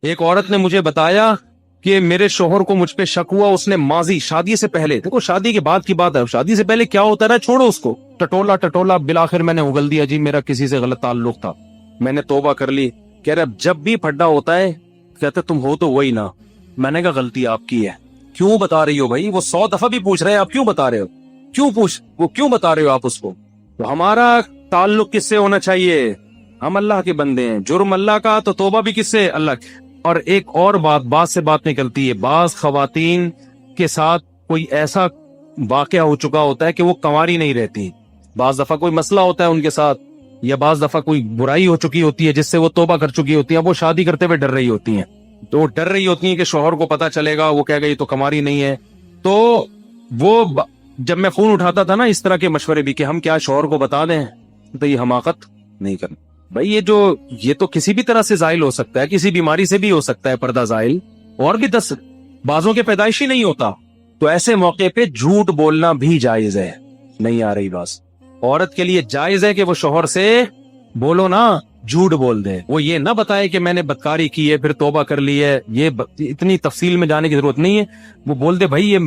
ایک عورت نے مجھے بتایا کہ میرے شوہر کو مجھ پہ شک ہوا، اس نے ماضی شادی سے پہلے، دیکھو شادی کے بعد کی بات ہے، شادی سے پہلے کیا ہوتا ہے چھوڑو اس کو، ٹٹولا بالآخر میں نے اگل دیا جی میرا کسی سے غلط تعلق تھا، میں نے توبہ کر لی۔ کہہ رہے جب بھی پھڈا ہوتا ہے کہتے تم ہو تو وہی نا، میں نے کہا غلطی آپ کی ہے، کیوں بتا رہی ہو بھائی؟ وہ 100 دفعہ بھی پوچھ رہے ہیں آپ کیوں بتا رہے ہو، کیوں بتا رہے ہو آپ اس کو؟ تو ہمارا تعلق کس سے ہونا چاہیے؟ ہم اللہ کے بندے ہیں، جرم اللہ کا تو توبہ بھی کس سے؟ اللہ کی۔ اور ایک اور بات سے بات نکلتی ہے، بعض خواتین کے ساتھ کوئی ایسا واقعہ ہو چکا ہوتا ہے کہ وہ کنواری نہیں رہتی، بعض دفعہ کوئی مسئلہ ہوتا ہے ان کے ساتھ، یا بعض دفعہ کوئی برائی ہو چکی ہوتی ہے جس سے وہ توبہ کر چکی ہوتی ہیں، وہ شادی کرتے ہوئے ڈر رہی ہوتی ہیں، تو ڈر رہی ہوتی ہیں کہ شوہر کو پتا چلے گا، وہ کہے گا یہ تو کنواری نہیں ہے۔ تو وہ جب میں فون اٹھاتا تھا نا اس طرح کے مشورے بھی کہ ہم کیا شوہر کو بتا دیں، تو یہ حماقت نہیں کرنا بھائی، یہ تو کسی بھی طرح سے زائل ہو سکتا ہے، کسی بیماری سے بھی ہو سکتا ہے پردہ زائل، اور بھی 10 بازوں کے پیدائشی نہیں ہوتا، تو ایسے موقع پہ جھوٹ بولنا بھی جائز ہے۔ نہیں آ رہی بات؟ عورت کے لیے جائز ہے کہ وہ شوہر سے بولو نا، جھوٹ بول دے، وہ یہ نہ بتائے کہ میں نے بدکاری کی ہے پھر توبہ کر لی ہے، یہ اتنی تفصیل میں جانے کی ضرورت نہیں ہے، وہ بول دے بھائی یہ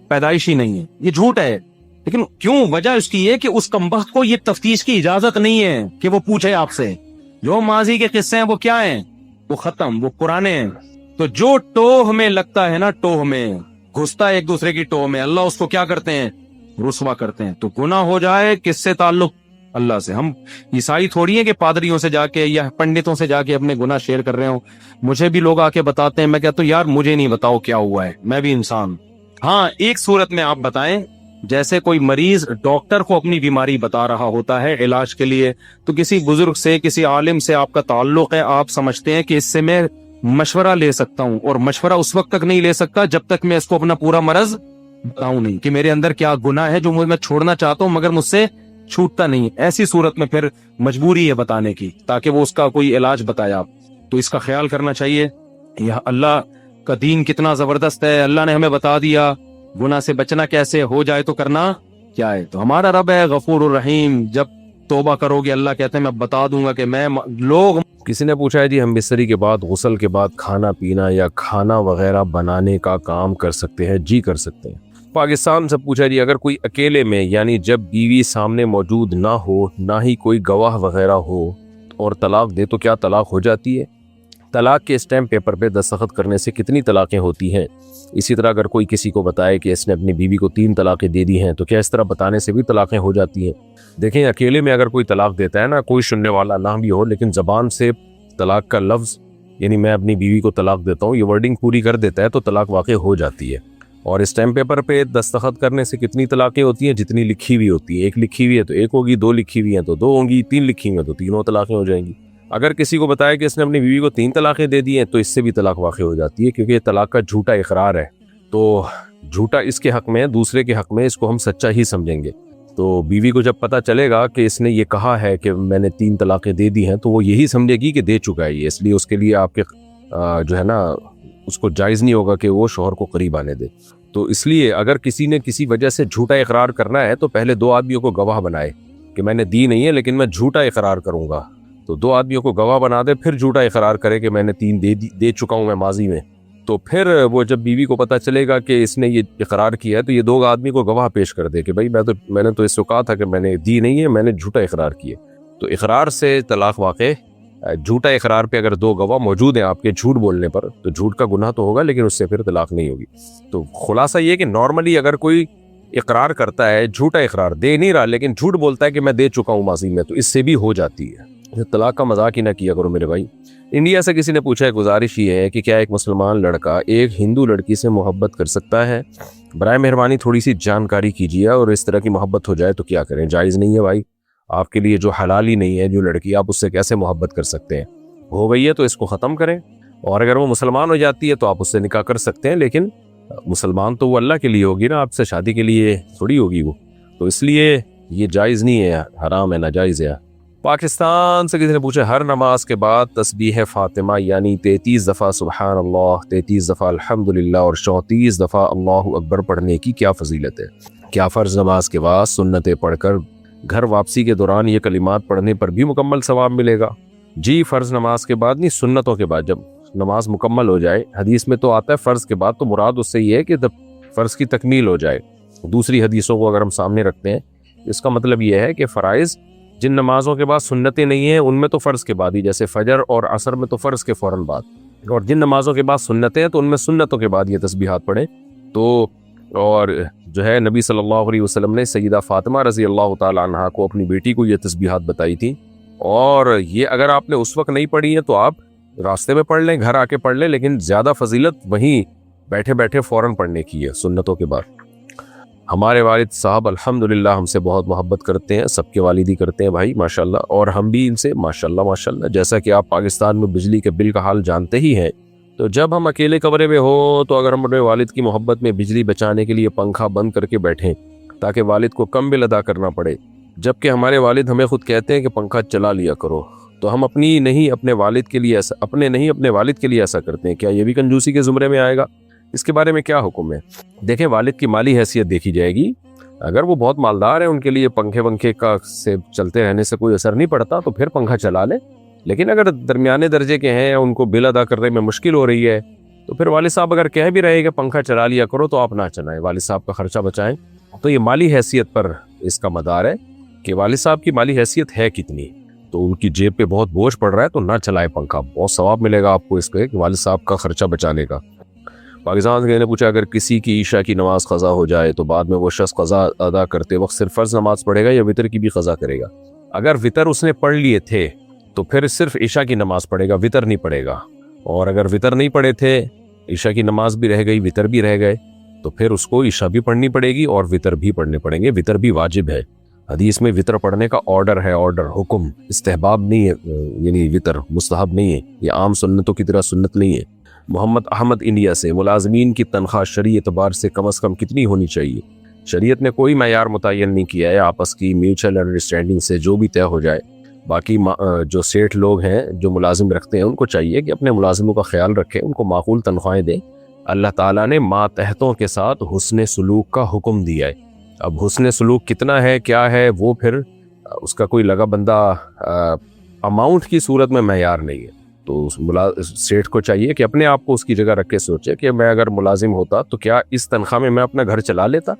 پیدائشی نہیں ہے، یہ جھوٹ ہے، لیکن کیوں؟ وجہ اس کی یہ کہ اس کمبخت کو یہ تفتیش کی اجازت نہیں ہے کہ وہ پوچھے آپ سے، جو ماضی کے قصے ہیں وہ کیا ہیں؟ وہ ختم، وہ پرانے ہیں، تو جو ٹوہ میں لگتا ہے نا، ٹوہ میں گھستا ہے ایک دوسرے کی ٹوہ میں، اللہ اس کو کیا کرتے ہیں؟ رسوا کرتے ہیں۔ تو گناہ ہو جائے کس سے تعلق؟ اللہ سے۔ ہم عیسائی تھوڑی ہیں کہ پادریوں سے جا کے یا پنڈتوں سے جا کے اپنے گناہ شیئر کر رہے ہوں، مجھے بھی لوگ آ کے بتاتے ہیں، میں کہتا ہوں یار مجھے نہیں بتاؤ کیا ہوا ہے، میں بھی انسان۔ ہاں ایک صورت میں آپ بتائیں، جیسے کوئی مریض ڈاکٹر کو اپنی بیماری بتا رہا ہوتا ہے علاج کے لیے، تو کسی بزرگ سے، کسی عالم سے آپ کا تعلق ہے، آپ سمجھتے ہیں کہ اس سے میں مشورہ لے سکتا ہوں، اور مشورہ اس وقت تک نہیں لے سکتا جب تک میں اس کو اپنا پورا مرض بتاؤں نہیں کہ میرے اندر کیا گناہ ہے جو میں چھوڑنا چاہتا ہوں مگر مجھ سے چھوٹتا نہیں۔ ایسی صورت میں پھر مجبوری ہے بتانے کی تاکہ وہ اس کا کوئی علاج بتائے آپ، تو اس کا خیال کرنا چاہیے۔ یہ اللہ کا دین کتنا زبردست ہے، اللہ نے ہمیں بتا دیا گناہ سے بچنا کیسے، ہو جائے تو کرنا کیا ہے۔ تو ہمارا رب ہے غفور الرحیم، جب توبہ کرو گے اللہ کہتے ہیں میں بتا دوں گا کہ میں لوگ۔ کسی نے پوچھا ہے جی ہم بستری کے بعد غسل کے بعد کھانا پینا یا کھانا وغیرہ بنانے کا کام کر سکتے ہیں؟ جی کر سکتے ہیں۔ پاکستان سے پوچھا جی اگر کوئی اکیلے میں، یعنی جب بیوی سامنے موجود نہ ہو، نہ ہی کوئی گواہ وغیرہ ہو، اور طلاق دے تو کیا طلاق ہو جاتی ہے؟ طلاق کے اسٹیمپ پیپر پہ دستخط کرنے سے کتنی طلاقیں ہوتی ہیں؟ اسی طرح اگر کوئی کسی کو بتائے کہ اس نے اپنی بیوی کو 3 طلاقیں دے دی ہیں تو کیا اس طرح بتانے سے بھی طلاقیں ہو جاتی ہیں؟ دیکھیں اکیلے میں اگر کوئی طلاق دیتا ہے نا، کوئی سننے والا نہ بھی ہو، لیکن زبان سے طلاق کا لفظ، یعنی میں اپنی بیوی کو طلاق دیتا ہوں، یہ ورڈنگ پوری کر دیتا ہے تو طلاق واقع ہو جاتی ہے۔ اور اسٹیمپ پیپر پہ دستخط کرنے سے کتنی طلاقیں ہوتی ہیں؟ جتنی لکھی ہوئی ہوتی ہیں، 1 لکھی ہوئی ہے تو 1 ہوگی، 2 لکھی ہوئی ہیں تو 2 ہوں گی، 3 لکھی ہوئی ہیں تو 3 طلاقیں ہو جائیں گی۔ اگر کسی کو بتایا کہ اس نے اپنی بیوی کو 3 طلاقیں دے دی ہیں تو اس سے بھی طلاق واقع ہو جاتی ہے، کیونکہ یہ طلاق کا جھوٹا اقرار ہے، تو جھوٹا اس کے حق میں، دوسرے کے حق میں، اس کو ہم سچا ہی سمجھیں گے۔ تو بیوی کو جب پتہ چلے گا کہ اس نے یہ کہا ہے کہ میں نے 3 طلاقیں دے دی ہیں تو وہ یہی سمجھے گی کہ دے چکا ہے یہ، اس لیے اس کے لیے آپ کے جو ہے نا اس کو جائز نہیں ہوگا کہ وہ شوہر کو قریب آنے دے۔ تو اس لیے اگر کسی نے کسی وجہ سے جھوٹا اقرار کرنا ہے تو پہلے 2 آدمیوں کو گواہ بنائے کہ میں نے دی نہیں ہے لیکن میں جھوٹا اقرار کروں گا، تو 2 آدمیوں کو گواہ بنا دے، پھر جھوٹا اقرار کرے کہ میں نے 3 دے چکا ہوں میں ماضی میں، تو پھر وہ جب بیوی کو پتہ چلے گا کہ اس نے یہ اقرار کیا ہے تو یہ 2 آدمی کو گواہ پیش کر دے کہ بھائی میں نے تو اس کو کہا تھا کہ میں نے دی نہیں ہے، میں نے جھوٹا اقرار کیا۔ تو اقرار سے طلاق واقع، جھوٹا اقرار پہ اگر 2 گواہ موجود ہیں آپ کے جھوٹ بولنے پر تو جھوٹ کا گناہ تو ہوگا لیکن اس سے پھر طلاق نہیں ہوگی۔ تو خلاصہ یہ کہ نارملی اگر کوئی اقرار کرتا ہے، جھوٹا اقرار دے نہیں رہا لیکن جھوٹ بولتا ہے کہ میں دے چکا ہوں ماضی میں، تو اس سے بھی ہو جاتی ہے۔ طلاق کا مذاق ہی نہ کیا کرو میرے بھائی۔ انڈیا سے کسی نے پوچھا ہے، گزارش یہ ہے کہ کیا ایک مسلمان لڑکا ایک ہندو لڑکی سے محبت کر سکتا ہے؟ برائے مہربانی تھوڑی سی جانکاری کیجیے، اور اس طرح کی محبت ہو جائے تو کیا کریں؟ جائز نہیں ہے بھائی، آپ کے لیے جو حلال ہی نہیں ہے جو لڑکی، آپ اس سے کیسے محبت کر سکتے ہیں؟ ہو گئی ہے تو اس کو ختم کریں، اور اگر وہ مسلمان ہو جاتی ہے تو آپ اس سے نکاح کر سکتے ہیں، لیکن مسلمان تو وہ اللہ کے لیے ہوگی نا، آپ سے شادی کے لیے تھوڑی ہوگی وہ، تو اس لیے یہ جائز نہیں ہے، حرام ہے، ناجائز ہے۔ پاکستان سے کسی نے پوچھا ہر نماز کے بعد تسبیح فاطمہ یعنی 33 دفعہ سبحان اللہ، 33 دفعہ الحمدللہ اور 34 دفعہ اللہ اکبر پڑھنے کی کیا فضیلت ہے؟ کیا فرض نماز کے بعد سنتیں پڑھ کر گھر واپسی کے دوران یہ کلمات پڑھنے پر بھی مکمل ثواب ملے گا؟ جی، فرض نماز کے بعد نہیں، سنتوں کے بعد، جب نماز مکمل ہو جائے، حدیث میں تو آتا ہے فرض کے بعد، تو مراد اس سے یہ ہے کہ جب فرض کی تکمیل ہو جائے۔ دوسری حدیثوں کو اگر ہم سامنے رکھتے ہیں، اس کا مطلب یہ ہے کہ فرائض جن نمازوں کے بعد سنتیں نہیں ہیں ان میں تو فرض کے بعد ہی، جیسے فجر اور عصر میں تو فرض کے فوراً بعد، اور جن نمازوں کے بعد سنتیں ہیں تو ان میں سنتوں کے بعد یہ تسبیحات پڑھیں۔ تو اور جو ہے نبی صلی اللہ علیہ وسلم نے سیدہ فاطمہ رضی اللہ تعالی عنہا کو، اپنی بیٹی کو یہ تسبیحات بتائی تھی، اور یہ اگر آپ نے اس وقت نہیں پڑھی ہیں تو آپ راستے میں پڑھ لیں، گھر آ کے پڑھ لیں، لیکن زیادہ فضیلت وہیں بیٹھے بیٹھے فوراً پڑھنے کی ہے سنتوں کے بعد۔ ہمارے والد صاحب الحمدللہ ہم سے بہت محبت کرتے ہیں، سب کے والد ہی کرتے ہیں بھائی ماشاءاللہ، اور ہم بھی ان سے ماشاءاللہ ماشاءاللہ۔ جیسا کہ آپ پاکستان میں بجلی کے بل کا حال جانتے ہی ہیں، تو جب ہم اکیلے کمرے میں ہوں تو اگر ہم اپنے والد کی محبت میں بجلی بچانے کے لیے پنکھا بند کر کے بیٹھیں تاکہ والد کو کم بل ادا کرنا پڑے، جبکہ ہمارے والد ہمیں خود کہتے ہیں کہ پنکھا چلا لیا کرو، تو ہم اپنے والد کے لیے ایسا کرتے ہیں، کیا یہ بھی کنجوسی کے زمرے میں آئے گا؟ اس کے بارے میں کیا حکم ہے؟ دیکھیں، والد کی مالی حیثیت دیکھی جائے گی۔ اگر وہ بہت مالدار ہیں، ان کے لیے پنکھے کا سے چلتے رہنے سے کوئی اثر نہیں پڑتا، تو پھر پنکھا چلا لیں، لیکن اگر درمیانے درجے کے ہیں، ان کو بل ادا کرنے میں مشکل ہو رہی ہے، تو پھر والد صاحب اگر کہہ بھی رہے کہ پنکھا چلا لیا کرو تو آپ نہ چلائیں، والد صاحب کا خرچہ بچائیں۔ تو یہ مالی حیثیت پر اس کا مدار ہے کہ والد صاحب کی مالی حیثیت ہے کتنی، تو ان کی جیب پہ بہت بوجھ پڑ رہا ہے تو نہ چلائیں پنکھا، بہت ثواب ملے گا آپ کو اس کے کہ والد صاحب کا خرچہ بچانے کا۔ پاکستان سے نے پوچھا، اگر کسی کی عشاء کی نماز قضا ہو جائے تو بعد میں وہ شخص قضا ادا کرتے وقت صرف فرض نماز پڑھے گا یا وتر کی بھی قضا کرے گا؟ اگر وتر اس نے پڑھ لیے تھے تو پھر صرف عشاء کی نماز پڑھے گا، وتر نہیں پڑھے گا، اور اگر وتر نہیں پڑھے تھے، عشاء کی نماز بھی رہ گئی، وتر بھی رہ گئے، تو پھر اس کو عشاء بھی پڑھنی پڑے گی اور وتر بھی پڑھنے پڑیں گے۔ وتر بھی واجب ہے، حدیث میں وتر پڑھنے کا آرڈر ہے، آرڈر حکم، استحباب نہیں ہے، یعنی وتر مستحب نہیں ہے، یہ عام سنتوں کی طرح سنت نہیں ہے۔ محمد احمد انڈیا سے، ملازمین کی تنخواہ شرعی اعتبار سے کم از کم کتنی ہونی چاہیے؟ شریعت نے کوئی معیار متعین نہیں کیا ہے، آپس کی میوچل انڈرسٹینڈنگ سے جو بھی طے ہو جائے۔ باقی جو سیٹھ لوگ ہیں جو ملازم رکھتے ہیں ان کو چاہیے کہ اپنے ملازموں کا خیال رکھیں، ان کو معقول تنخواہیں دیں۔ اللہ تعالیٰ نے ماتحتوں کے ساتھ حسن سلوک کا حکم دیا ہے۔ اب حسن سلوک کتنا ہے، کیا ہے، وہ پھر اس کا کوئی لگا بندہ اماؤنٹ کی صورت میں معیار نہیں ہے، تو سیٹھ کو چاہیے کہ اپنے آپ کو اس کی جگہ رکھ کے سوچے کہ میں اگر ملازم ہوتا تو کیا اس تنخواہ میں اپنا گھر چلا لیتا؟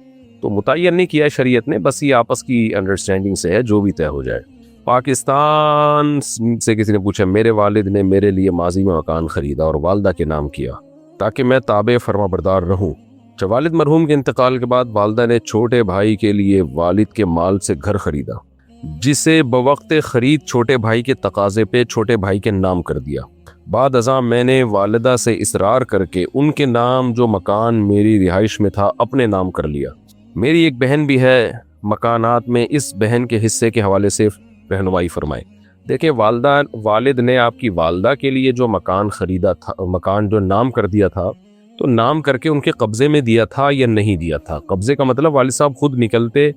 تو متعین نہیں کیا ہے شریعت نے، بس یہ آپس کی انڈرسٹینڈنگ سے ہے، جو بھی طے ہو جائے۔ پاکستان سے کسی نے پوچھا، میرے والد نے میرے لیے ماضی میں مکان خریدا اور والدہ کے نام کیا تاکہ میں تابع فرما بردار رہوں۔ والد مرحوم کے انتقال کے بعد والدہ نے چھوٹے بھائی کے لیے والد کے مال سے گھر خریدا، جسے بوقت خرید چھوٹے بھائی کے تقاضے پہ چھوٹے بھائی کے نام کر دیا۔ بعد ازاں میں نے والدہ سے اصرار کر کے ان کے نام جو مکان میری رہائش میں تھا اپنے نام کر لیا۔ میری ایک بہن بھی ہے مکانات میں، اس بہن کے حصے کے حوالے سے رہنمائی فرمائے۔ دیکھیں، والد نے آپ کی والدہ کے لیے جو مکان خریدا تھا، مکان جو نام کر دیا تھا، تو نام کر کے ان کے قبضے میں دیا تھا یا نہیں دیا تھا؟ قبضے کا مطلب والد صاحب خود نکلتے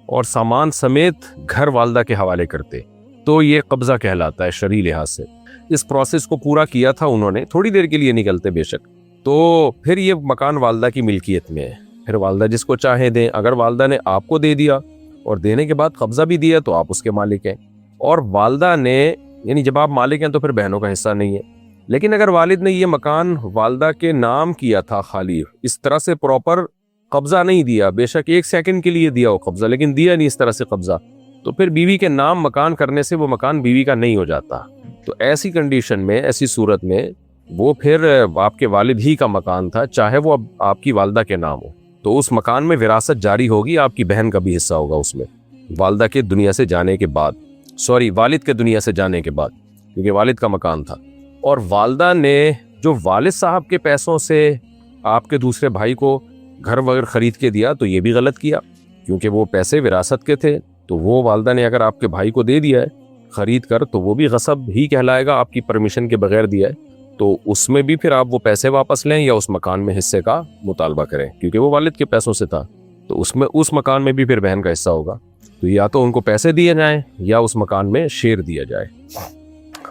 اور سامان سمیت گھر والدہ کے حوالے کرتے، تو یہ قبضہ کہلاتا ہے شرعی لحاظ سے۔ اس پروسیس کو پورا کیا تھا انہوں نے، تھوڑی دیر کے لیے نکلتے بے شک، تو پھر یہ مکان والدہ کی ملکیت میں ہے، پھر والدہ جس کو چاہے دیں۔ اگر والدہ نے آپ کو دے دیا اور دینے کے بعد قبضہ بھی دیا تو آپ اس کے مالک ہیں، اور والدہ نے، یعنی جب آپ مالک ہیں تو پھر بہنوں کا حصہ نہیں ہے۔ لیکن اگر والد نے یہ مکان والدہ کے نام کیا تھا، خالی اس طرح سے پراپر قبضہ نہیں دیا، بے شک 1 سیکنڈ کے لیے دیا ہو قبضہ، لیکن دیا نہیں اس طرح سے قبضہ، تو پھر بیوی کے نام مکان کرنے سے وہ مکان بیوی کا نہیں ہو جاتا۔ تو ایسی کنڈیشن میں، ایسی صورت میں وہ پھر آپ کے والد ہی کا مکان تھا، چاہے وہ اب آپ کی والدہ کے نام ہو، تو اس مکان میں وراثت جاری ہوگی، آپ کی بہن کا بھی حصہ ہوگا اس میں، والدہ کے دنیا سے جانے کے بعد، والد کے دنیا سے جانے کے بعد، کیونکہ والد کا مکان تھا۔ اور والدہ نے جو والد صاحب کے پیسوں سے آپ کے دوسرے بھائی کو گھر وغیرہ خرید کے دیا تو یہ بھی غلط کیا، کیونکہ وہ پیسے وراثت کے تھے، تو وہ والدہ نے اگر آپ کے بھائی کو دے دیا ہے خرید کر تو وہ بھی غصب ہی کہلائے گا، آپ کی پرمیشن کے بغیر دیا ہے، تو اس میں بھی پھر آپ وہ پیسے واپس لیں یا اس مکان میں حصے کا مطالبہ کریں، کیونکہ وہ والد کے پیسوں سے تھا، تو اس مکان میں بھی پھر بہن کا حصہ ہوگا، تو یا تو ان کو پیسے دیے جائیں یا اس مکان میں شیئر دیا جائے۔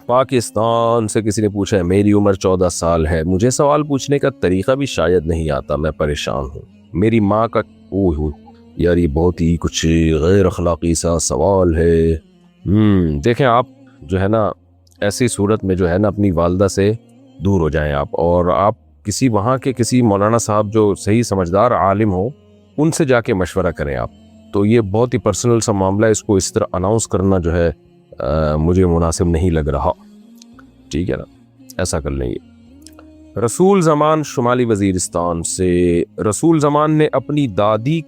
پاکستان سے کسی نے پوچھا ہے، میری عمر 14 سال ہے، مجھے سوال پوچھنے کا طریقہ بھی شاید نہیں آتا، میں پریشان ہوں، میری ماں کا یار یہ بہت ہی کچھ غیر اخلاقی سا سوال ہے۔ دیکھیں، آپ جو ہے نا ایسی صورت میں جو ہے نا اپنی والدہ سے دور ہو جائیں آپ، اور آپ کسی وہاں کے کسی مولانا صاحب جو صحیح سمجھدار عالم ہو ان سے جا کے مشورہ کریں آپ. تو یہ بہت ہی پرسنل سا معاملہ ہے، اس کو اس طرح اناؤنس کرنا جو ہے مجھے مناسب نہیں لگ رہا. ٹھیک ہے نا، ایسا کر لیں گے. رسول زمان شمالی وزیرستان سے، رسول زمان نے اپنی دادی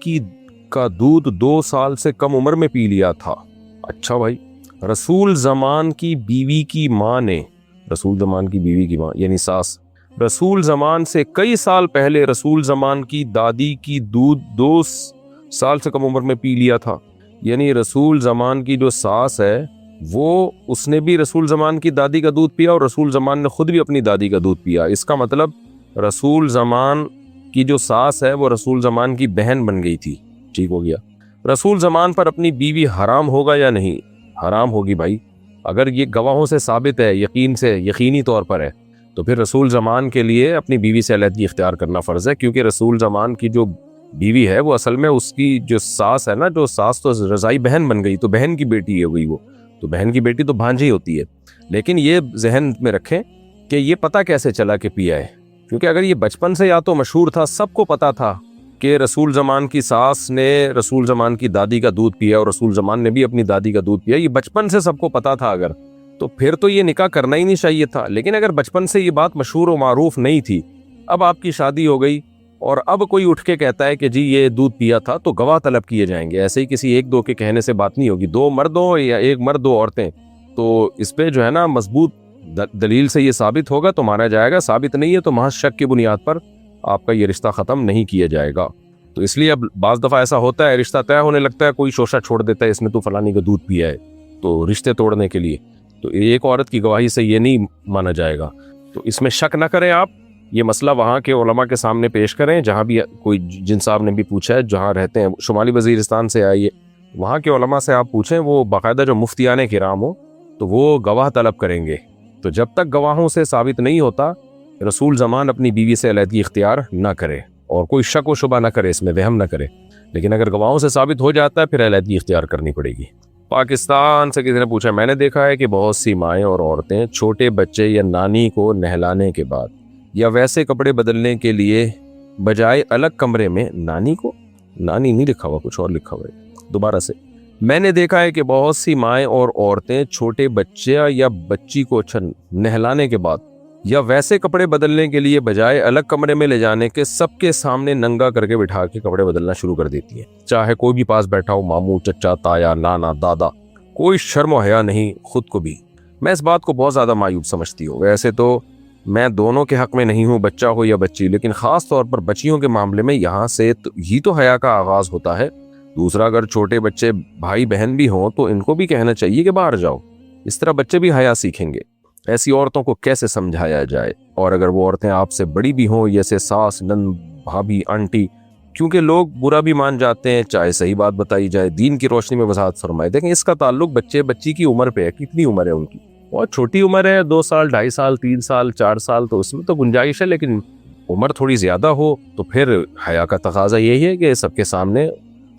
کا دودھ 2 سال سے کم عمر میں پی لیا تھا. اچھا بھائی، رسول زمان کی بیوی کی ماں نے، رسول زمان کی بیوی کی ماں یعنی ساس، رسول زمان سے کئی سال پہلے رسول زمان کی دادی کی دودھ 2 سال سے کم عمر میں پی لیا تھا. یعنی رسول زمان کی جو ساس ہے وہ اس نے بھی رسول زمان کی دادی کا دودھ پیا، اور رسول زمان نے خود بھی اپنی دادی کا دودھ پیا. اس کا مطلب رسول زمان کی جو ساس ہے وہ رسول زمان کی بہن بن گئی تھی. ٹھیک ہو گیا. رسول زمان پر اپنی بیوی حرام ہوگا یا نہیں؟ حرام ہوگی بھائی. اگر یہ گواہوں سے ثابت ہے، یقینی طور پر ہے، تو پھر رسول زمان کے لیے اپنی بیوی سے علیحدگی اختیار کرنا فرض ہے، کیونکہ رسول زمان کی جو بیوی ہے وہ اصل میں اس کی جو ساس ہے نا، جو ساس تو رضائی بہن بن گئی، تو بہن کی بیٹی ہو گئی وہ، تو بہن کی بیٹی تو بھانجی ہوتی ہے. لیکن یہ ذہن میں رکھیں کہ یہ پتہ کیسے چلا کہ پیا ہے، کیونکہ اگر یہ بچپن سے یا تو مشہور تھا، سب کو پتا تھا کہ رسول زمان کی ساس نے رسول زمان کی دادی کا دودھ پیا اور رسول زمان نے بھی اپنی دادی کا دودھ پیا، یہ بچپن سے سب کو پتا تھا اگر، تو پھر تو یہ نکاح کرنا ہی نہیں چاہیے تھا. لیکن اگر بچپن سے یہ بات مشہور و معروف نہیں تھی، اب آپ کی شادی ہو گئی اور اب کوئی اٹھ کے کہتا ہے کہ جی یہ دودھ پیا تھا، تو گواہ طلب کیے جائیں گے. ایسے ہی کسی ایک دو کے کہنے سے بات نہیں ہوگی، 2 مرد ہو یا 1 مرد 2 عورتیں، تو اس پہ جو ہے نا مضبوط دلیل سے یہ ثابت ہوگا تو مانا جائے گا، ثابت نہیں ہے تو محض شک کی بنیاد پر آپ کا یہ رشتہ ختم نہیں کیا جائے گا. تو اس لیے اب بعض دفعہ ایسا ہوتا ہے، رشتہ طے ہونے لگتا ہے، کوئی شوشہ چھوڑ دیتا ہے اس نے تو فلانی کا دودھ پیا ہے، تو رشتے توڑنے کے لیے تو ایک عورت کی گواہی سے یہ نہیں مانا جائے گا. تو اس میں شک نہ کریں آپ، یہ مسئلہ وہاں کے علماء کے سامنے پیش کریں، جہاں بھی کوئی جن صاحب نے بھی پوچھا ہے، جہاں رہتے ہیں شمالی وزیرستان سے آئیے، وہاں کے علماء سے آپ پوچھیں، وہ باقاعدہ جو مفتیان کرام ہو تو وہ گواہ طلب کریں گے. تو جب تک گواہوں سے ثابت نہیں ہوتا، رسول زمان اپنی بیوی سے علیحدگی اختیار نہ کرے اور کوئی شک و شبہ نہ کرے، اس میں وہم نہ کرے. لیکن اگر گواہوں سے ثابت ہو جاتا ہے پھر علیحدگی اختیار کرنی پڑے گی. پاکستان سے کسی نے پوچھا، میں نے دیکھا ہے کہ بہت سی مائیں اور عورتیں چھوٹے بچے یا نانی کو نہلانے کے بعد یا ویسے کپڑے بدلنے کے لیے بجائے الگ کمرے میں، نانی نہیں لکھا ہوا، کچھ اور لکھا ہوا ہے، دوبارہ سے. میں نے دیکھا ہے کہ بہت سی مائیں اور عورتیں چھوٹے بچے یا بچی کو نہلانے کے بعد یا ویسے کپڑے بدلنے کے لیے بجائے الگ کمرے میں لے جانے کے سب کے سامنے ننگا کر کے بٹھا کے کپڑے بدلنا شروع کر دیتی ہیں، چاہے کوئی بھی پاس بیٹھا ہو، ماموں، چچا، تایا، نانا، دادا، کوئی شرم و حیا نہیں خود کو بھی. میں اس بات کو بہت زیادہ معیوب سمجھتی ہوں. ویسے تو میں دونوں کے حق میں نہیں ہوں، بچہ ہو یا بچی، لیکن خاص طور پر بچیوں کے معاملے میں یہاں سے ہی تو حیا کا آغاز ہوتا ہے. دوسرا، اگر چھوٹے بچے بھائی بہن بھی ہوں تو ان کو بھی کہنا چاہیے کہ باہر جاؤ، اس طرح بچے بھی حیا سیکھیں گے. ایسی عورتوں کو کیسے سمجھایا جائے؟ اور اگر وہ عورتیں آپ سے بڑی بھی ہوں، جیسے ساس، نند، بھابھی، آنٹی، کیونکہ لوگ برا بھی مان جاتے ہیں چاہے صحیح بات بتائی جائے. دین کی روشنی میں وضاحت فرمائے. دیکھیں اس کا تعلق بچی کی عمر پہ ہے، کتنی عمر ہے ان کی. بہت چھوٹی عمر ہے، 2 سال، 2.5 سال، 3 سال، 4 سال، تو اس میں تو گنجائش ہے. لیکن عمر تھوڑی زیادہ ہو تو پھر حیا کا تقاضا یہی ہے کہ سب کے سامنے،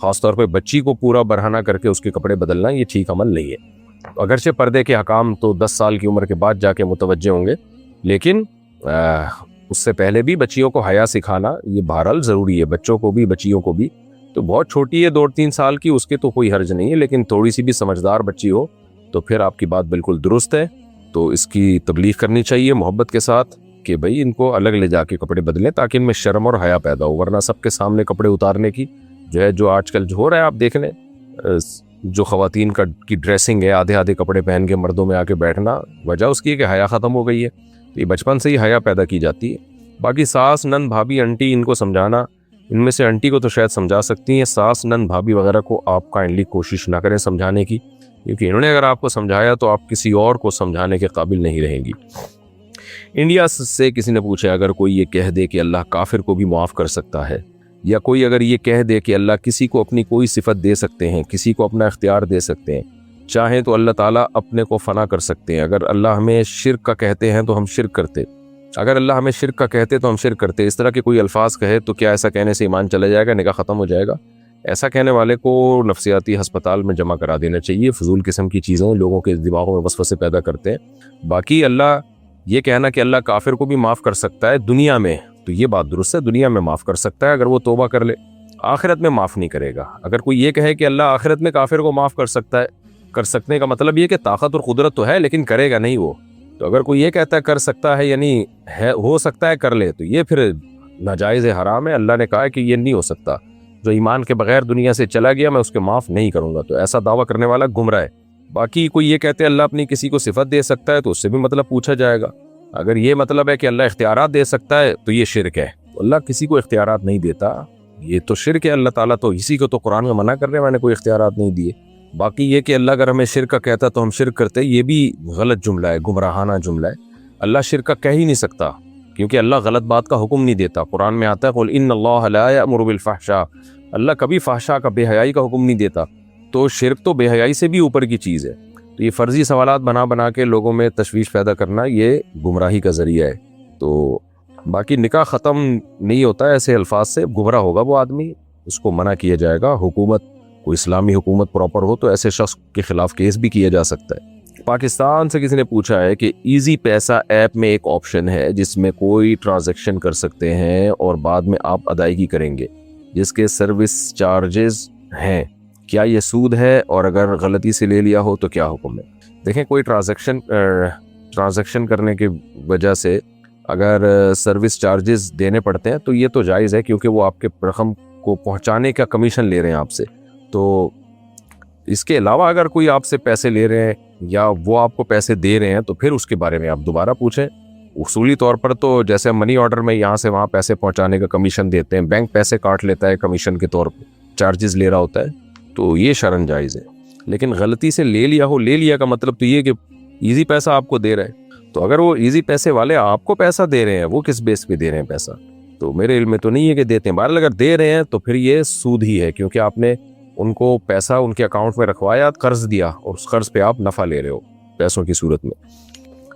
خاص طور پہ بچی کو پورا برہنہ کر کے اس کے کپڑے بدلنا، یہ ٹھیک عمل نہیں ہے. اگرچہ پردے کے حکام تو 10 سال کی عمر کے بعد جا کے متوجہ ہوں گے، لیکن اس سے پہلے بھی بچیوں کو حیا سکھانا یہ بہرحال ضروری ہے، بچوں کو بھی بچیوں کو بھی. تو بہت چھوٹی ہے 2-3 سال کی، اس کے تو کوئی حرج نہیں ہے، لیکن تھوڑی سی بھی سمجھدار بچی ہو تو پھر آپ کی بات بالکل درست ہے. تو اس کی تبلیغ کرنی چاہیے محبت کے ساتھ کہ بھئی ان کو الگ لے جا کے کپڑے بدلیں تاکہ ان میں شرم اور حیا پیدا ہو. ورنہ سب کے سامنے کپڑے اتارنے کی جو آج کل جو ہو رہا ہے، آپ دیکھ لیں جو خواتین کی ڈریسنگ ہے، آدھے کپڑے پہن کے مردوں میں آ کے بیٹھنا، وجہ اس کی ہے کہ حیا ختم ہو گئی ہے. تو یہ بچپن سے ہی حیا پیدا کی جاتی ہے. باقی ساس، نند، بھابھی، انٹی، ان کو سمجھانا، ان میں سے انٹی کو تو شاید سمجھا سکتی ہیں، ساس، نند، بھابھی وغیرہ کو آپ کائنڈلی کوشش نہ کریں سمجھانے کی، کیونکہ انہوں نے اگر آپ کو سمجھایا تو آپ کسی اور کو سمجھانے کے قابل نہیں رہیں گی. انڈیا سے کسی نے پوچھا، اگر کوئی یہ کہہ دے کہ اللہ کافر کو بھی معاف کر سکتا ہے، یا کوئی اگر یہ کہہ دے کہ اللہ کسی کو اپنی کوئی صفت دے سکتے ہیں، کسی کو اپنا اختیار دے سکتے ہیں، چاہیں تو اللہ تعالیٰ اپنے کو فنا کر سکتے ہیں، اگر اللہ ہمیں شرک کا کہتے ہیں تو ہم شرک کرتے، اگر اللہ ہمیں شرک کا کہتے تو ہم شرک کرتے، اس طرح کے کوئی الفاظ کہے تو کیا ایسا کہنے سے ایمان چلا جائے گا، نکاح ختم ہو جائے گا؟ ایسا کہنے والے کو نفسیاتی ہسپتال میں جمع کرا دینا چاہیے. فضول قسم کی چیزوں لوگوں کے دماغوں میں وسوسے پیدا کرتے ہیں. باقی اللہ یہ کہنا کہ اللہ کافر کو بھی معاف کر سکتا ہے دنیا میں، تو یہ بات درست ہے، دنیا میں معاف کر سکتا ہے اگر وہ توبہ کر لے، آخرت میں معاف نہیں کرے گا۔ اگر کوئی یہ کہے کہ اللہ آخرت میں کافر کو معاف کر سکتا ہے، کر سکنے کا مطلب یہ کہ طاقت اور قدرت تو ہے لیکن کرے گا نہیں وہ، تو اگر کوئی یہ کہتا ہے کر سکتا ہے یعنی ہے ہو سکتا ہے کر لے، تو یہ پھر ناجائز حرام ہے۔ اللہ نے کہا ہے کہ یہ نہیں ہو سکتا، جو ایمان کے بغیر دنیا سے چلا گیا میں اس کے معاف نہیں کروں گا، تو ایسا دعویٰ کرنے والا گمراہ ہے۔ باقی کوئی یہ کہتے ہیں اللہ اپنی کسی کو صفت دے سکتا ہے، تو اس سے بھی مطلب پوچھا جائے گا۔ اگر یہ مطلب ہے کہ اللہ اختیارات دے سکتا ہے تو یہ شرک ہے، اللہ کسی کو اختیارات نہیں دیتا، یہ تو شرک ہے۔ اللہ تعالیٰ تو اسی کو تو قرآن میں منع کر رہے ہیں، میں نے کوئی اختیارات نہیں دیے۔ باقی یہ کہ اللہ اگر ہمیں شرک کا کہتا تو ہم شرک کرتے، یہ بھی غلط جملہ ہے، گمراہانہ جملہ ہے۔ اللہ شرک کا کہہ ہی نہیں سکتا، کیونکہ اللہ غلط بات کا حکم نہیں دیتا۔ قرآن میں آتا ہے قل ان اللہ لا یأمر بالفحشاء، اللہ کبھی فحشاء کا، بے حیائی کا حکم نہیں دیتا، تو شرک تو بے حیائی سے بھی اوپر کی چیز ہے۔ تو یہ فرضی سوالات بنا بنا کے لوگوں میں تشویش پیدا کرنا یہ گمراہی کا ذریعہ ہے۔ تو باقی نکاح ختم نہیں ہوتا ہے ایسے الفاظ سے، گمراہ ہوگا وہ آدمی، اس کو منع کیا جائے گا۔ حکومت کوئی اسلامی حکومت پراپر ہو تو ایسے شخص کے خلاف کیس بھی کیا جا سکتا ہے۔ پاکستان سے کسی نے پوچھا ہے کہ ایزی پیسہ ایپ میں ایک آپشن ہے جس میں کوئی ٹرانزیکشن کر سکتے ہیں اور بعد میں آپ ادائیگی کریں گے جس کے سروس چارجز ہیں، کیا یہ سود ہے؟ اور اگر غلطی سے لے لیا ہو تو کیا حکم ہے؟ دیکھیں، کوئی ٹرانزیکشن کرنے کی وجہ سے اگر سروس چارجز دینے پڑتے ہیں تو یہ تو جائز ہے، کیونکہ وہ آپ کے رقم کو پہنچانے کا کمیشن لے رہے ہیں آپ سے۔ تو اس کے علاوہ اگر کوئی آپ سے پیسے لے رہے ہیں یا وہ آپ کو پیسے دے رہے ہیں تو پھر اس کے بارے میں آپ دوبارہ پوچھیں۔ اصولی طور پر تو جیسے منی آرڈر میں یہاں سے وہاں پیسے پہنچانے کا کمیشن دیتے ہیں، بینک پیسے کاٹ لیتا ہے کمیشن کے طور پہ، چارجز لے رہا ہوتا ہے، تو یہ شرعاً جائز ہے۔ لیکن غلطی سے لے لیا کا مطلب تو یہ کہ ایزی پیسہ آپ کو دے رہا ہے، تو اگر وہ ایزی پیسے والے آپ کو پیسہ دے رہے ہیں، وہ کس بیس پہ دے رہے ہیں پیسہ؟ تو میرے علم میں تو نہیں ہے کہ دیتے ہیں۔ بہرحال اگر دے رہے ہیں تو پھر یہ سود ہی ہے، کیونکہ آپ نے ان کو پیسہ ان کے اکاؤنٹ میں رکھوایا، قرض دیا، اور اس قرض پہ آپ نفع لے رہے ہو پیسوں کی صورت میں۔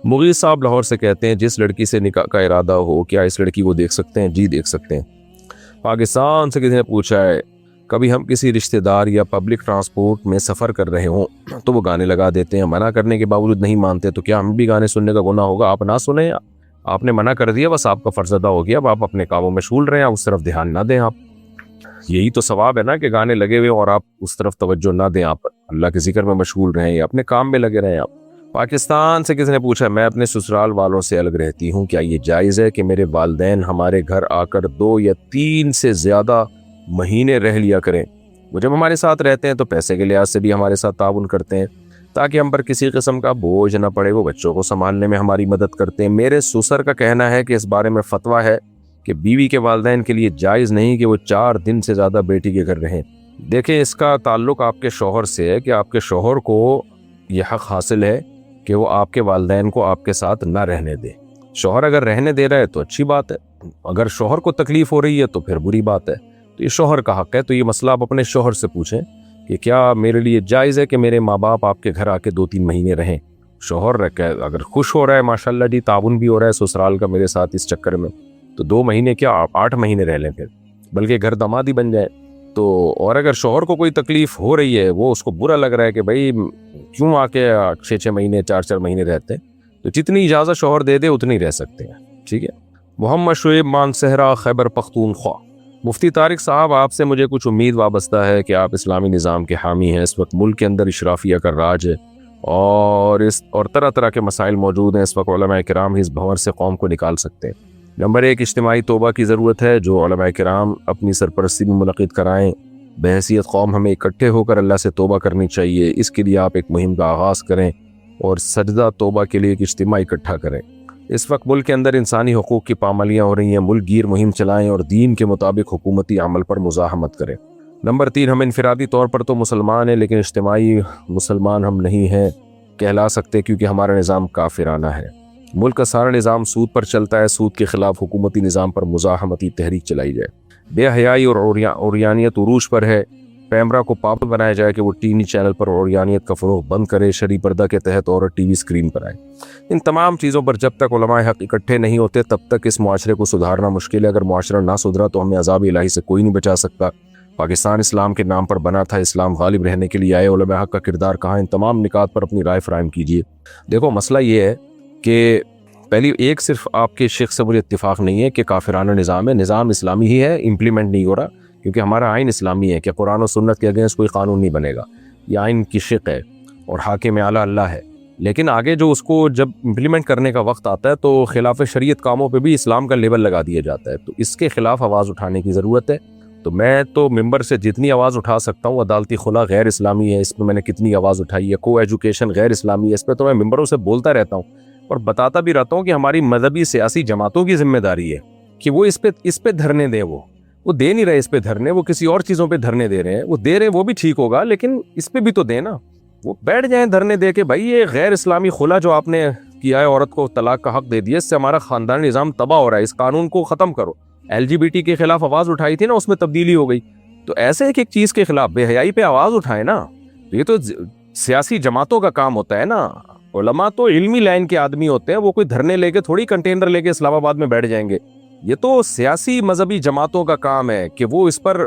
مغیث صاحب لاہور سے کہتے ہیں جس لڑکی سے نکاح کا ارادہ ہو کیا اس لڑکی کو دیکھ سکتے ہیں؟ جی دیکھ سکتے ہیں۔ پاکستان سے کسی نے پوچھا ہے کبھی ہم کسی رشتہ دار یا پبلک ٹرانسپورٹ میں سفر کر رہے ہوں تو وہ گانے لگا دیتے ہیں، منع کرنے کے باوجود نہیں مانتے، تو کیا ہم بھی گانے سننے کا گناہ ہوگا؟ آپ نہ سنیں، آپ نے منع کر دیا، بس آپ کا فرض ادا ہو گیا، اب آپ اپنے کاموں میں مشغول رہیں، آپ اس طرف دھیان نہ دیں۔ آپ یہی تو ثواب ہے نا کہ گانے لگے ہوئے اور آپ اس طرف توجہ نہ دیں، آپ اللہ کے ذکر میں مشغول رہیں یا اپنے کام میں لگے رہیں آپ۔ پاکستان سے کسی نے پوچھا میں اپنے سسرال والوں سے الگ رہتی ہوں، کیا یہ جائز ہے کہ میرے والدین ہمارے گھر آ کر 2 یا 3 سے زیادہ مہینے رہ لیا کریں؟ وہ جب ہمارے ساتھ رہتے ہیں تو پیسے کے لحاظ سے بھی ہمارے ساتھ تعاون کرتے ہیں تاکہ ہم پر کسی قسم کا بوجھ نہ پڑے، وہ بچوں کو سنبھالنے میں ہماری مدد کرتے ہیں۔ میرے سسر کا کہنا ہے کہ اس بارے میں فتویٰ ہے کہ بیوی کے والدین کے لیے جائز نہیں کہ وہ 4 دن سے زیادہ بیٹی کے گھر رہیں۔ دیکھیں، اس کا تعلق آپ کے شوہر سے ہے کہ آپ کے شوہر کو یہ حق حاصل ہے کہ وہ آپ کے والدین کو آپ کے ساتھ نہ رہنے دے۔ شوہر اگر رہنے دے رہا ہے تو اچھی بات ہے، اگر شوہر کو تکلیف ہو رہی ہے تو پھر بری بات ہے، تو یہ شوہر کا حق ہے۔ تو یہ مسئلہ آپ اپنے شوہر سے پوچھیں کہ کیا میرے لیے جائز ہے کہ میرے ماں باپ آپ کے گھر آ کے 2-3 مہینے رہیں؟ شوہر اگر خوش ہو رہا ہے، ماشاءاللہ جی، تعاون بھی ہو رہا ہے سسرال کا میرے ساتھ اس چکر میں، تو 2 مہینے کیا آپ 8 مہینے رہ لیں، پھر بلکہ گھر داماد ہی بن جائیں۔ تو اور اگر شوہر کو کوئی تکلیف ہو رہی ہے، وہ اس کو برا لگ رہا ہے کہ بھائی کیوں آ کے 6 مہینے 4 مہینے رہتے ہیں، تو جتنی اجازت شوہر دے دے اتنی رہ سکتے ہیں، ٹھیک ہے۔ محمد شعیب مانسہرہ، خیبر پختونخوا۔ مفتی طارق صاحب، آپ سے مجھے کچھ امید وابستہ ہے کہ آپ اسلامی نظام کے حامی ہیں۔ اس وقت ملک کے اندر اشرافیہ کا راج ہے اور طرح طرح کے مسائل موجود ہیں۔ اس وقت علماء کرام اس بھنور سے قوم کو نکال سکتے ہیں۔ نمبر 1، اجتماعی توبہ کی ضرورت ہے، جو علماء کرام اپنی سرپرستی میں منعقد کرائیں۔ بحیثیت قوم ہمیں اکٹھے ہو کر اللہ سے توبہ کرنی چاہیے۔ اس کے لیے آپ ایک مہم کا آغاز کریں اور سجدہ توبہ کے لیے ایک اجتماع اکٹھا کریں۔ اس وقت ملک کے اندر انسانی حقوق کی پامالیاں ہو رہی ہیں، ملک گیر مہم چلائیں اور دین کے مطابق حکومتی عمل پر مزاحمت کریں۔ نمبر 3، ہم انفرادی طور پر تو مسلمان ہیں لیکن اجتماعی مسلمان ہم نہیں ہیں کہلا سکتے، کیونکہ ہمارا نظام کافرانہ ہے۔ ملک کا سارا نظام سود پر چلتا ہے، سود کے خلاف حکومتی نظام پر مزاحمتی تحریک چلائی جائے۔ بے حیائی اور عریانیت عروج پر ہے، پیمرا کو پابند بنایا جائے کہ وہ ٹی وی چینل پر عریانیت کا فروغ بند کرے، شرعی پردہ کے تحت عورت ٹی وی اسکرین پر آئے۔ ان تمام چیزوں پر جب تک علماء حق اکٹھے نہیں ہوتے تب تک اس معاشرے کو سدھارنا مشکل ہے۔ اگر معاشرہ نہ سدھرا تو ہمیں عذاب الہی سے کوئی نہیں بچا سکتا۔ پاکستان اسلام کے نام پر بنا تھا، اسلام غالب رہنے کے لیے آئے، علماء حق کا کردار کہاں؟ ان تمام نکات پر اپنی رائے فراہم کیجیے۔ دیکھو، مسئلہ یہ ہے کہ پہلی ایک صرف آپ کے شیخ سے مجھے اتفاق نہیں ہے کہ کافرانہ نظام ہے، نظام اسلامی ہی ہے، امپلیمنٹ نہیں ہو رہا، کیونکہ ہمارا آئین اسلامی ہے کہ قرآن و سنت کے اگینسٹ کوئی قانون نہیں بنے گا، یہ آئین کی شق ہے اور حاکم اعلیٰ اللہ ہے. لیکن آگے جو اس کو جب امپلیمنٹ کرنے کا وقت آتا ہے تو خلاف شریعت کاموں پہ بھی اسلام کا لیبل لگا دیا جاتا ہے، تو اس کے خلاف آواز اٹھانے کی ضرورت ہے. تو میں تو ممبر سے جتنی آواز اٹھا سکتا ہوں، عدالتی خلا غیر اسلامی ہے، اس پہ میں نے کتنی آواز اٹھائی ہے، کو ایجوکیشن غیر اسلامی ہے، اس پہ تو میں ممبروں سے بولتا رہتا ہوں اور بتاتا بھی رہتا ہوں کہ ہماری مذہبی سیاسی جماعتوں کی ذمہ داری ہے کہ وہ اس پہ دھرنے دیں. وہ دے نہیں رہے اس پہ دھرنے، وہ کسی اور چیزوں پہ دھرنے دے رہے ہیں، وہ دے رہے ہیں وہ بھی ٹھیک ہوگا، لیکن اس پہ بھی تو دیں نا. وہ بیٹھ جائیں دھرنے دے کے، بھائی یہ غیر اسلامی خلا جو آپ نے کیا ہے، عورت کو طلاق کا حق دے دیا، اس سے ہمارا خاندانی نظام تباہ ہو رہا ہے، اس قانون کو ختم کرو. LGBT کے خلاف آواز اٹھائی تھی نا، اس میں تبدیلی ہو گئی. تو ایسے ایک چیز کے خلاف بے حیائی پہ آواز اٹھائے نا، یہ تو سیاسی جماعتوں کا کام ہوتا ہے نا. علماء تو علمی لائن کے آدمی ہوتے ہیں، وہ کوئی دھرنے لے کے تھوڑی کنٹینر لے کے اسلام آباد میں بیٹھ جائیں گے. یہ تو سیاسی مذہبی جماعتوں کا کام ہے کہ وہ اس پر،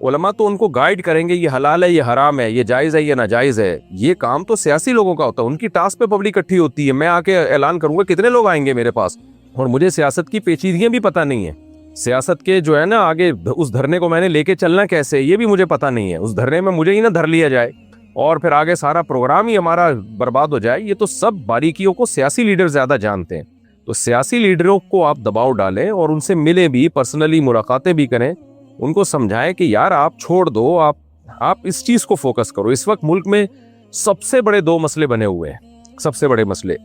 علماء تو ان کو گائیڈ کریں گے، یہ حلال ہے، یہ حرام ہے، یہ جائز ہے، یہ ناجائز ہے. یہ کام تو سیاسی لوگوں کا ہوتا ہے، ان کی ٹاسک پہ پبلک اکٹھی ہوتی ہے. میں آ کے اعلان کروں گا کتنے لوگ آئیں گے میرے پاس، اور مجھے سیاست کی پیچیدگیاں بھی پتہ نہیں ہیں. سیاست کے جو ہے نا آگے اس دھرنے کو میں نے لے کے چلنا کیسے، یہ بھی مجھے پتہ نہیں ہے. اس دھرنے میں مجھے ہی نہ دھر لیا جائے اور پھر آگے سارا پروگرام ہی ہمارا برباد ہو جائے. یہ تو سب باریکیوں کو سیاسی لیڈر زیادہ جانتے ہیں. تو سیاسی لیڈروں کو آپ دباؤ ڈالیں اور ان سے ملیں بھی، پرسنلی ملاقاتیں بھی کریں، ان کو سمجھائیں کہ یار آپ چھوڑ دو، آپ اس چیز کو فوکس کرو. اس وقت ملک میں سب سے بڑے 2 مسئلے بنے ہوئے ہیں، سب سے بڑے مسئلے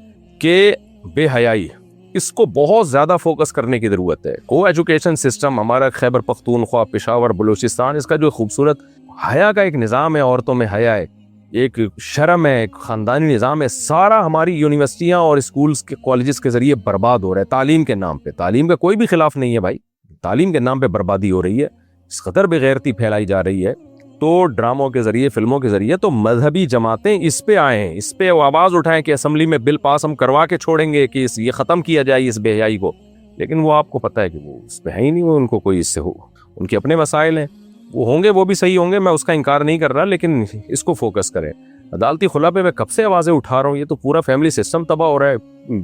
کہ بے حیائی، اس کو بہت زیادہ فوکس کرنے کی ضرورت ہے. کو ایجوکیشن سسٹم ہمارا خیبر پختونخوا، پشاور، بلوچستان، اس کا جو خوبصورت حیا کا ایک نظام ہے، عورتوں میں حیا ہے، ایک شرم ہے، ایک خاندانی نظام ہے، سارا ہماری یونیورسٹیاں اور اسکولز کے کالجز کے ذریعے برباد ہو رہا ہے. تعلیم کے نام پہ، تعلیم کا کوئی بھی خلاف نہیں ہے بھائی، تعلیم کے نام پہ بربادی ہو رہی ہے، اس قدر بغیرتی پھیلائی جا رہی ہے. تو ڈراموں کے ذریعے، فلموں کے ذریعے، تو مذہبی جماعتیں اس پہ آئیں، اس پہ آواز اٹھائیں کہ اسمبلی میں بل پاس ہم کروا کے چھوڑیں گے کہ یہ ختم کیا جائے اس بے حیائی کو. لیکن وہ آپ کو پتہ ہے کہ وہ اس پہ ہے ہی نہیں، وہ ان کو کوئی اس سے ہو، ان کے اپنے مسائل ہیں، وہ ہوں گے، وہ بھی صحیح ہوں گے، میں اس کا انکار نہیں کر رہا، لیکن اس کو فوکس کریں. عدالتی خلا پہ میں کب سے آوازیں اٹھا رہا ہوں، یہ تو پورا فیملی سسٹم تباہ ہو رہا ہے،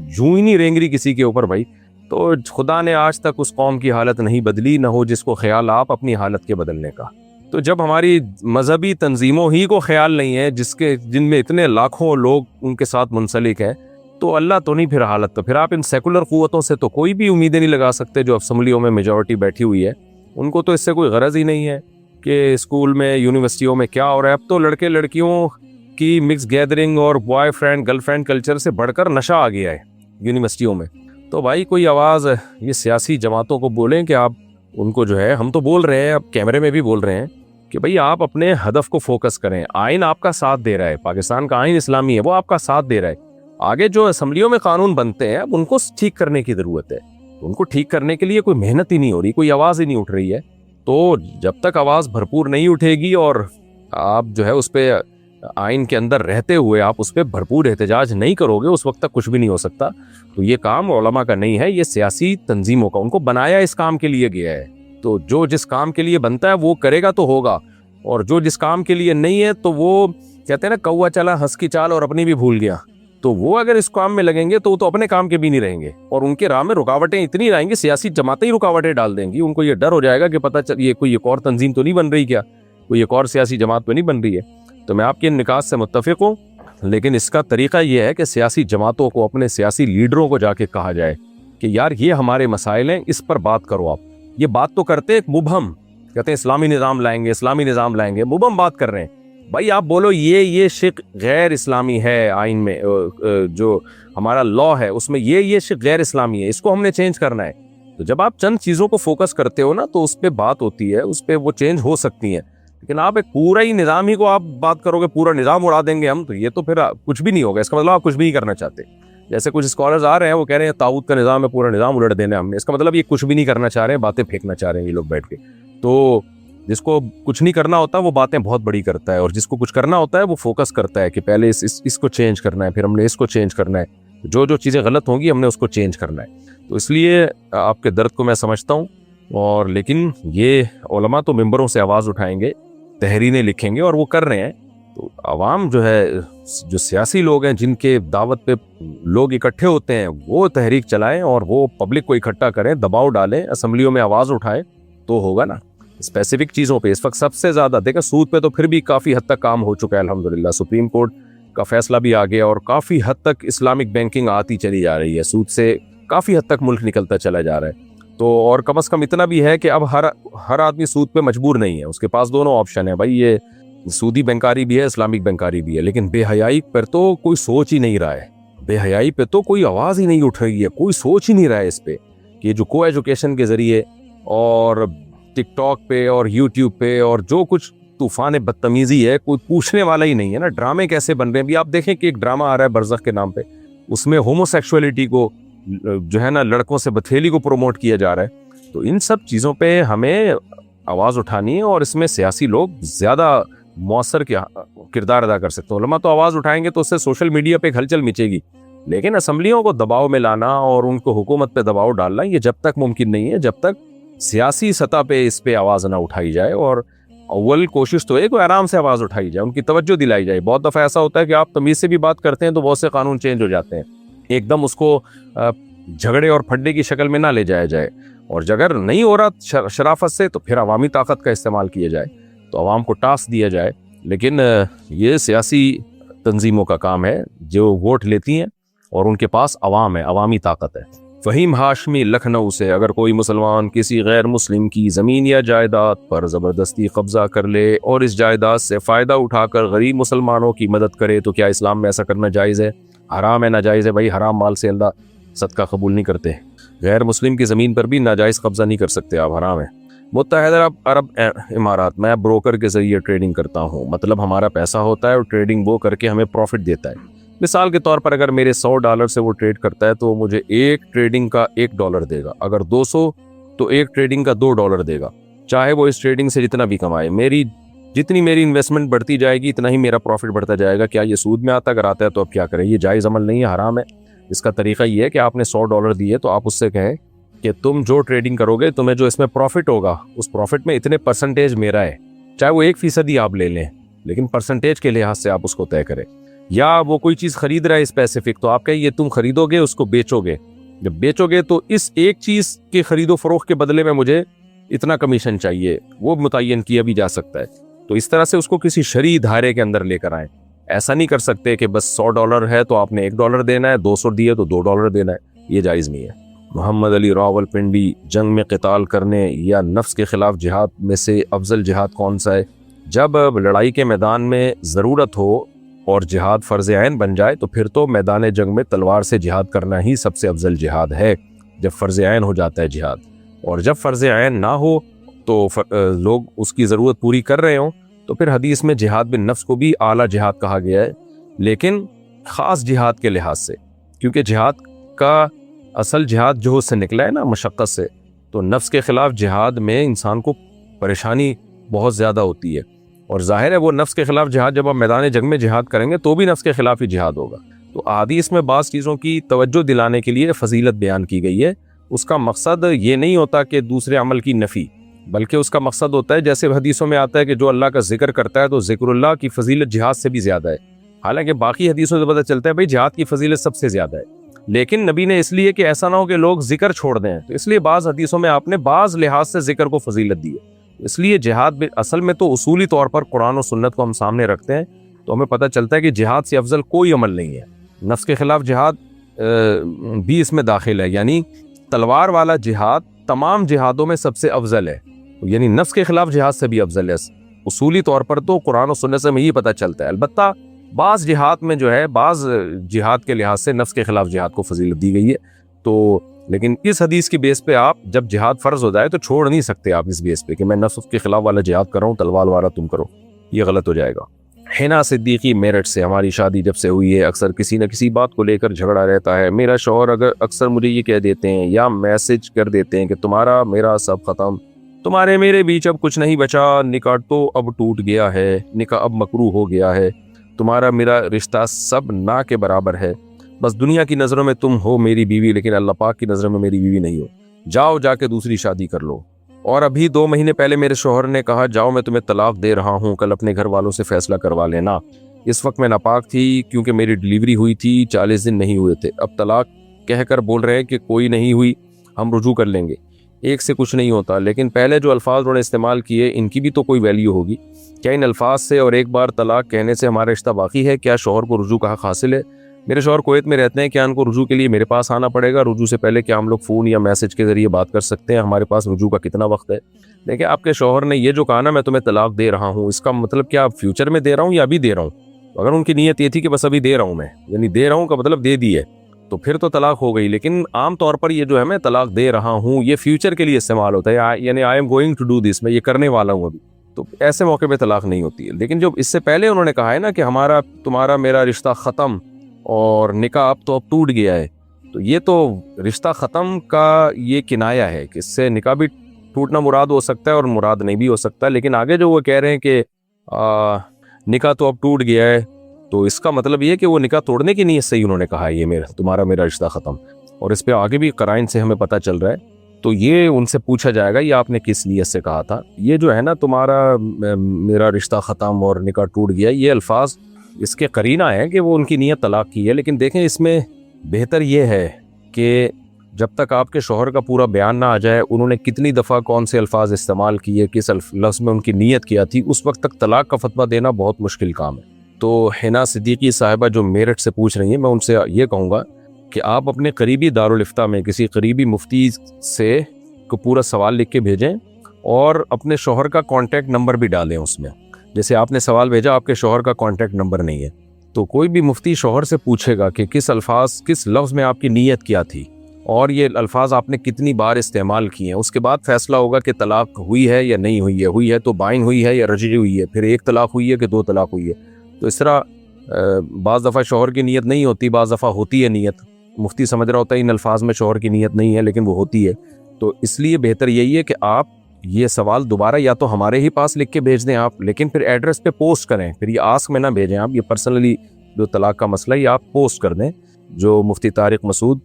جوں ہی نہیں رینگ رہی کسی کے اوپر بھائی. تو خدا نے آج تک اس قوم کی حالت نہیں بدلی، نہ ہو جس کو خیال آپ اپنی حالت کے بدلنے کا. تو جب ہماری مذہبی تنظیموں ہی کو خیال نہیں ہے، جن میں اتنے لاکھوں لوگ ان کے ساتھ منسلک ہیں، تو اللہ تو نہیں پھر حالت. تو پھر آپ ان سیکولر قوتوں سے تو کوئی بھی امیدیں نہیں لگا سکتے جو اسمبلیوں میں میجورٹی بیٹھی ہوئی ہے. ان کو تو اس سے کوئی غرض ہی نہیں ہے کہ اسکول میں، یونیورسٹیوں میں کیا ہو رہا ہے. اب تو لڑکے لڑکیوں کی مکس گیدرنگ اور boy friend girl friend culture سے بڑھ کر نشہ آ گیا ہے یونیورسٹیوں میں. تو بھائی کوئی آواز یہ سیاسی جماعتوں کو بولیں کہ آپ ان کو جو ہے، ہم تو بول رہے ہیں، اب کیمرے میں بھی بول رہے ہیں کہ بھئی آپ اپنے ہدف کو فوکس کریں. آئین آپ کا ساتھ دے رہا ہے، پاکستان کا آئین اسلامی ہے، وہ آپ کا ساتھ دے رہا ہے. آگے جو اسمبلیوں میں قانون بنتے ہیں اب ان کو ٹھیک کرنے کی ضرورت ہے. ان کو ٹھیک کرنے کے لیے کوئی محنت ہی نہیں ہو رہی، کوئی آواز ہی نہیں اٹھ رہی ہے. تو جب تک آواز بھرپور نہیں اٹھے گی اور آپ جو ہے اس پہ آئین کے اندر رہتے ہوئے آپ اس پہ بھرپور احتجاج نہیں کرو گے، اس وقت تک کچھ بھی نہیں ہو سکتا. تو یہ کام علماء کا نہیں ہے، یہ سیاسی تنظیموں کا، ان کو بنایا اس کام کے لیے گیا ہے. تو جو جس کام کے لیے بنتا ہے وہ کرے گا تو ہوگا، اور جو جس کام کے لیے نہیں ہے تو وہ کہتے ہیں نا کوا چلا ہنس کی چال اور اپنی بھی بھول گیا. تو وہ اگر اس کام میں لگیں گے تو وہ تو اپنے کام کے بھی نہیں رہیں گے، اور ان کے راہ میں رکاوٹیں اتنی آئیں گی، سیاسی جماعتیں ہی رکاوٹیں ڈال دیں گی. ان کو یہ ڈر ہو جائے گا کہ پتہ چل یہ کوئی ایک اور تنظیم تو نہیں بن رہی، کیا کوئی ایک اور سیاسی جماعت تو نہیں بن رہی ہے. تو میں آپ کے ان نکات سے متفق ہوں، لیکن اس کا طریقہ یہ ہے کہ سیاسی جماعتوں کو، اپنے سیاسی لیڈروں کو جا کے کہا جائے کہ یار یہ ہمارے مسائل ہیں، اس پر بات کرو. آپ یہ بات تو کرتے ایک مبہم، کہتے ہیں اسلامی نظام لائیں گے، اسلامی نظام لائیں گے، مبہم بات کر رہے ہیں. بھائی آپ بولو یہ شق غیر اسلامی ہے، آئین میں جو ہمارا لا ہے اس میں یہ شق غیر اسلامی ہے، اس کو ہم نے چینج کرنا ہے. تو جب آپ چند چیزوں کو فوکس کرتے ہو نا تو اس پہ بات ہوتی ہے، اس پہ وہ چینج ہو سکتی ہیں. لیکن آپ ایک پورا ہی نظام ہی کو آپ بات کرو گے، پورا نظام اڑا دیں گے ہم، تو یہ تو پھر کچھ بھی نہیں ہوگا. اس کا مطلب آپ کچھ بھی نہیں کرنا چاہتے. جیسے کچھ اسکالرز آ رہے ہیں، وہ کہہ رہے ہیں طاغوت کا نظام ہے، پورا نظام الٹ دینا ہم نے. اس کا مطلب یہ کچھ بھی نہیں کرنا چاہ رہے ہیں، باتیں پھینکنا چاہ رہے ہیں یہ لوگ بیٹھ کے. تو جس کو کچھ نہیں کرنا ہوتا وہ باتیں بہت بڑی کرتا ہے، اور جس کو کچھ کرنا ہوتا ہے وہ فوکس کرتا ہے کہ پہلے اس کو چینج کرنا ہے، پھر ہم نے اس کو چینج کرنا ہے، جو چیزیں غلط ہوں گی ہم نے اس کو چینج کرنا ہے. تو اس لیے آپ کے درد کو میں سمجھتا ہوں، اور لیکن یہ علماء تو ممبروں سے آواز اٹھائیں گے، تحریریں لکھیں گے، اور وہ کر رہے ہیں. تو عوام جو ہے, جو سیاسی لوگ ہیں جن کے دعوت پہ لوگ اکٹھے ہوتے ہیں, وہ تحریک چلائیں اور وہ پبلک کو اکٹھا کریں, دباؤ ڈالیں, اسمبلیوں میں آواز اٹھائیں, تو ہوگا نا. اسپیسیفک چیزوں پہ اس وقت سب سے زیادہ دیکھیں, سود پہ تو پھر بھی کافی حد تک کام ہو چکا ہے الحمدللہ, سپریم کورٹ کا فیصلہ بھی آ گیا اور کافی حد تک اسلامک بینکنگ آتی چلی جا رہی ہے, سود سے کافی حد تک ملک نکلتا چلا جا رہا ہے. تو اور کم از کم اتنا بھی ہے کہ اب ہر آدمی سود پہ مجبور نہیں ہے, اس کے پاس دونوں آپشن ہے بھائی, یہ سودی بینکاری بھی ہے, اسلامک بینکاری بھی ہے. لیکن بے حیائی پر تو کوئی سوچ ہی نہیں رہا ہے, بے حیائی پہ تو کوئی آواز ہی نہیں اٹھ رہی ہے, کوئی سوچ ہی نہیں رہا ہے اس پہ کہ جو کو ایجوکیشن کے ذریعے اور ٹک ٹاک پہ اور یوٹیوب پہ اور جو کچھ طوفان بدتمیزی ہے, کوئی پوچھنے والا ہی نہیں ہے نا. ڈرامے کیسے بن رہے ہیں, بھی آپ دیکھیں کہ ایک ڈرامہ آ رہا ہے برزخ کے نام پہ, اس میں ہومو سیکشولیٹی کو جو ہے نا, لڑکوں سے بتھیلی کو پروموٹ کیا جا رہا ہے. تو ان سب چیزوں پہ ہمیں آواز اٹھانی ہے اور اس میں سیاسی لوگ زیادہ مؤثر کردار ادا کر سکتے ہیں. علماء تو آواز اٹھائیں گے تو اس سے سوشل میڈیا پہ ہلچل مچے گی, لیکن اسمبلیوں کو دباؤ میں لانا اور ان کو حکومت پہ دباؤ ڈالنا یہ جب تک ممکن نہیں ہے جب تک سیاسی سطح پہ اس پہ آواز نہ اٹھائی جائے. اور اول کوشش تو ہے کہ آرام سے آواز اٹھائی جائے, ان کی توجہ دلائی جائے. بہت دفعہ ایسا ہوتا ہے کہ آپ تمیز سے بھی بات کرتے ہیں تو بہت سے قانون چینج ہو جاتے ہیں, ایک دم اس کو جھگڑے اور پھڈے کی شکل میں نہ لے جایا جائے, اور اگر نہیں ہو رہا شرافت سے تو پھر عوامی طاقت کا استعمال کیا جائے, تو عوام کو ٹاسک دیا جائے. لیکن یہ سیاسی تنظیموں کا کام ہے جو ووٹ لیتی ہیں اور ان کے پاس عوام ہے, عوامی طاقت ہے. فہیم ہاشمی لکھنؤ سے, اگر کوئی مسلمان کسی غیر مسلم کی زمین یا جائیداد پر زبردستی قبضہ کر لے اور اس جائیداد سے فائدہ اٹھا کر غریب مسلمانوں کی مدد کرے تو کیا اسلام میں ایسا کرنا جائز ہے؟ حرام ہے, ناجائز ہے بھائی. حرام مال سے اللہ صدقہ قبول نہیں کرتے. غیر مسلم کی زمین پر بھی ناجائز قبضہ نہیں کر سکتے آپ, حرام ہے. متحدہ عرب امارات, میں بروکر کے ذریعے ٹریڈنگ کرتا ہوں, مطلب ہمارا پیسہ ہوتا ہے اور ٹریڈنگ وہ کر کے ہمیں پروفٹ دیتا ہے. مثال کے طور پر اگر میرے $100 سے وہ ٹریڈ کرتا ہے تو مجھے ایک ٹریڈنگ کا $1 دے گا, اگر 200 تو ایک ٹریڈنگ کا $2 دے گا, چاہے وہ اس ٹریڈنگ سے جتنا بھی کمائے. جتنی میری انویسٹمنٹ بڑھتی جائے گی اتنا ہی میرا پروفٹ بڑھتا جائے گا. کیا یہ سود میں آتا؟ اگر آتا ہے تو اب کیا کریں, یہ جائز عمل نہیں ہے, حرام ہے. اس کا طریقہ یہ ہے کہ آپ نے $100 دیے تو آپ اس سے کہیں کہ تم جو ٹریڈنگ کرو گے تمہیں جو اس میں پروفٹ ہوگا اس پروفٹ میں اتنے پرسنٹیج میرا ہے, چاہے وہ 1% ہی آپ لے لیں, لیکن پرسنٹیج کے لحاظ سے آپ اس کو طے کریں. یا وہ کوئی چیز خرید رہا ہے اسپیسیفک, تو آپ کہیں یہ تم خریدو گے, اس کو بیچو گے, جب بیچو گے تو اس ایک چیز کے خرید و فروخت کے بدلے میں مجھے اتنا کمیشن چاہیے, وہ متعین کیا بھی جا سکتا ہے. تو اس طرح سے اس کو کسی شرعی دھارے کے اندر لے کر آئیں. ایسا نہیں کر سکتے کہ بس $100 ہے تو آپ نے $1 دینا ہے, 200 دیے تو $2 دینا ہے, یہ جائز نہیں ہے. محمد علی راول پنڈی, جنگ میں قتال کرنے یا نفس کے خلاف جہاد میں سے افضل جہاد کون سا ہے؟ جب لڑائی کے میدان میں ضرورت ہو اور جہاد فرض عین بن جائے تو پھر تو میدان جنگ میں تلوار سے جہاد کرنا ہی سب سے افضل جہاد ہے, جب فرض عین ہو جاتا ہے جہاد. اور جب فرض عین نہ ہو تو لوگ اس کی ضرورت پوری کر رہے ہوں تو پھر حدیث میں جہاد بن نفس کو بھی اعلیٰ جہاد کہا گیا ہے, لیکن خاص جہاد کے لحاظ سے, کیونکہ جہاد کا اصل جہاد جو اس سے نکلا ہے نا مشقت سے, تو نفس کے خلاف جہاد میں انسان کو پریشانی بہت زیادہ ہوتی ہے. اور ظاہر ہے وہ نفس کے خلاف جہاد جب آپ میدان جنگ میں جہاد کریں گے تو بھی نفس کے خلاف ہی جہاد ہوگا. تو احادیث میں بعض چیزوں کی توجہ دلانے کے لیے فضیلت بیان کی گئی ہے. اس کا مقصد یہ نہیں ہوتا کہ دوسرے عمل کی نفی, بلکہ اس کا مقصد ہوتا ہے جیسے حدیثوں میں آتا ہے کہ جو اللہ کا ذکر کرتا ہے تو ذکر اللہ کی فضیلت جہاد سے بھی زیادہ ہے. حالانکہ باقی حدیثوں سے پتہ چلتا ہے بھئی جہاد کی فضیلت سب سے زیادہ ہے, لیکن نبی نے اس لیے کہ ایسا نہ ہو کہ لوگ ذکر چھوڑ دیں, تو اس لیے بعض حدیثوں میں آپ نے بعض لحاظ سے ذکر کو فضیلت دی ہے. اس لیے جہاد اصل میں تو اصولی طور پر قرآن و سنت کو ہم سامنے رکھتے ہیں تو ہمیں پتہ چلتا ہے کہ جہاد سے افضل کوئی عمل نہیں ہے. نفس کے خلاف جہاد بھی اس میں داخل ہے, یعنی تلوار والا جہاد تمام جہادوں میں سب سے افضل ہے, یعنی نفس کے خلاف جہاد سے بھی افضل ہے. اصولی طور پر تو قرآن و سنت سے ہمیں یہ پتہ چلتا ہے. البتہ بعض جہاد میں جو ہے بعض جہاد کے لحاظ سے نفس کے خلاف جہاد کو فضیلت دی گئی ہے. تو لیکن اس حدیث کی بیس پہ آپ جب جہاد فرض ہو جائے تو چھوڑ نہیں سکتے آپ اس بیس پہ کہ میں نفس کے خلاف والا جہاد کر رہا ہوں, تلوار والا تم کرو, یہ غلط ہو جائے گا. حنا صدیقی میرٹھ سے, ہماری شادی جب سے ہوئی ہے اکثر کسی نہ کسی بات کو لے کر جھگڑا رہتا ہے. میرا شوہر اکثر مجھے یہ کہہ دیتے ہیں یا میسج کر دیتے ہیں کہ تمہارا میرا سب ختم, تمہارے میرے بیچ اب کچھ نہیں بچا, نکاح تو اب ٹوٹ گیا ہے, نکاح اب مکروہ ہو گیا ہے, تمہارا میرا رشتہ سب نہ کے برابر ہے, بس دنیا کی نظروں میں تم ہو میری بیوی لیکن اللہ پاک کی نظروں میں میری بیوی نہیں ہو, جاؤ جا کے دوسری شادی کر لو. اور ابھی 2 مہینے پہلے میرے شوہر نے کہا جاؤ میں تمہیں طلاق دے رہا ہوں, کل اپنے گھر والوں سے فیصلہ کروا لینا. اس وقت میں ناپاک تھی کیونکہ میری ڈلیوری ہوئی تھی, 40 دن نہیں ہوئے تھے. اب طلاق کہہ کر بول رہے ہیں کہ کوئی نہیں ہوئی, ہم رجوع کر لیں گے. ایک سے کچھ نہیں ہوتا, لیکن پہلے جو الفاظ انہوں نے استعمال کیے ان کی بھی تو کوئی ویلیو ہوگی. کیا ان الفاظ سے اور ایک بار طلاق کہنے سے ہمارا رشتہ باقی ہے؟ کیا شوہر کو رجوع کا حق حاصل ہے؟ میرے شوہر کویت میں رہتے ہیں, کیا ان کو رجوع کے لیے میرے پاس آنا پڑے گا؟ رجوع سے پہلے کیا ہم لوگ فون یا میسج کے ذریعے بات کر سکتے ہیں؟ ہمارے پاس رجوع کا کتنا وقت ہے؟ دیکھیں, آپ کے شوہر نے یہ جو کہا نا میں تمہیں طلاق دے رہا ہوں, اس کا مطلب کیا فیوچر میں دے رہا ہوں یا ابھی دے رہا ہوں؟ اگر ان کی نیت یہ تھی کہ بس ابھی دے رہا ہوں میں, یعنی دے رہا ہوں کا مطلب دے دی ہے, تو پھر تو طلاق ہو گئی. لیکن عام طور پر یہ جو ہے میں طلاق دے رہا ہوں یہ فیوچر کے لیے استعمال ہوتا ہے, یعنی I am going to do this, میں یہ کرنے والا ہوں ابھی. تو ایسے موقع پہ طلاق نہیں ہوتی ہے. لیکن جو اس سے پہلے انہوں نے کہا ہے نا کہ ہمارا تمہارا میرا رشتہ ختم اور نکاح اب تو ٹوٹ گیا ہے, تو یہ تو رشتہ ختم کا یہ کنایا ہے کہ اس سے نکاح بھی ٹوٹنا مراد ہو سکتا ہے اور مراد نہیں بھی ہو سکتا. لیکن آگے جو وہ کہہ رہے ہیں کہ نکاح تو اب ٹوٹ گیا ہے, تو اس کا مطلب یہ ہے کہ وہ نکاح توڑنے کی نیت سے ہی انہوں نے کہا ہے یہ تمہارا میرا رشتہ ختم. اور اس پہ آگے بھی قرائن سے ہمیں پتہ چل رہا ہے. تو یہ ان سے پوچھا جائے گا یہ آپ نے کس نیت سے کہا تھا. یہ جو ہے نا تمہارا میرا رشتہ ختم اور نکاح ٹوٹ گیا, یہ الفاظ اس کے قرینہ ہے کہ وہ ان کی نیت طلاق کی ہے. لیکن دیکھیں اس میں بہتر یہ ہے کہ جب تک آپ کے شوہر کا پورا بیان نہ آ جائے انہوں نے کتنی دفعہ کون سے الفاظ استعمال کیے, کس لفظ میں ان کی نیت کیا تھی, اس وقت تک طلاق کا فتویٰ دینا بہت مشکل کام ہے. تو حنا صدیقی صاحبہ جو میرٹھ سے پوچھ رہی ہیں, میں ان سے یہ کہوں گا کہ آپ اپنے قریبی دارالفتہ میں کسی قریبی مفتی سے کو پورا سوال لکھ کے بھیجیں اور اپنے شوہر کا کانٹیکٹ نمبر بھی ڈالیں اس میں. جیسے آپ نے سوال بھیجا, آپ کے شوہر کا کانٹیکٹ نمبر نہیں ہے, تو کوئی بھی مفتی شوہر سے پوچھے گا کہ کس لفظ میں آپ کی نیت کیا تھی اور یہ الفاظ آپ نے کتنی بار استعمال کیے ہیں. اس کے بعد فیصلہ ہوگا کہ طلاق ہوئی ہے یا نہیں ہوئی ہے, ہوئی ہے تو بائن ہوئی ہے یا رجعی ہوئی ہے, پھر 1 طلاق ہوئی ہے کہ 2 طلاق ہوئی ہے. تو اس طرح بعض دفعہ شوہر کی نیت نہیں ہوتی, بعض دفعہ ہوتی ہے نیت. مفتی سمجھ رہا ہوتا ہے ان الفاظ میں شوہر کی نیت نہیں ہے لیکن وہ ہوتی ہے. تو اس لیے بہتر یہی ہے کہ آپ یہ سوال دوبارہ یا تو ہمارے ہی پاس لکھ کے بھیج دیں آپ, لیکن پھر ایڈریس پہ پوسٹ کریں, پھر یہ آسک میں نہ بھیجیں آپ. یہ پرسنلی جو طلاق کا مسئلہ ہے یہ آپ پوسٹ کر دیں, جو مفتی طارق مسعود,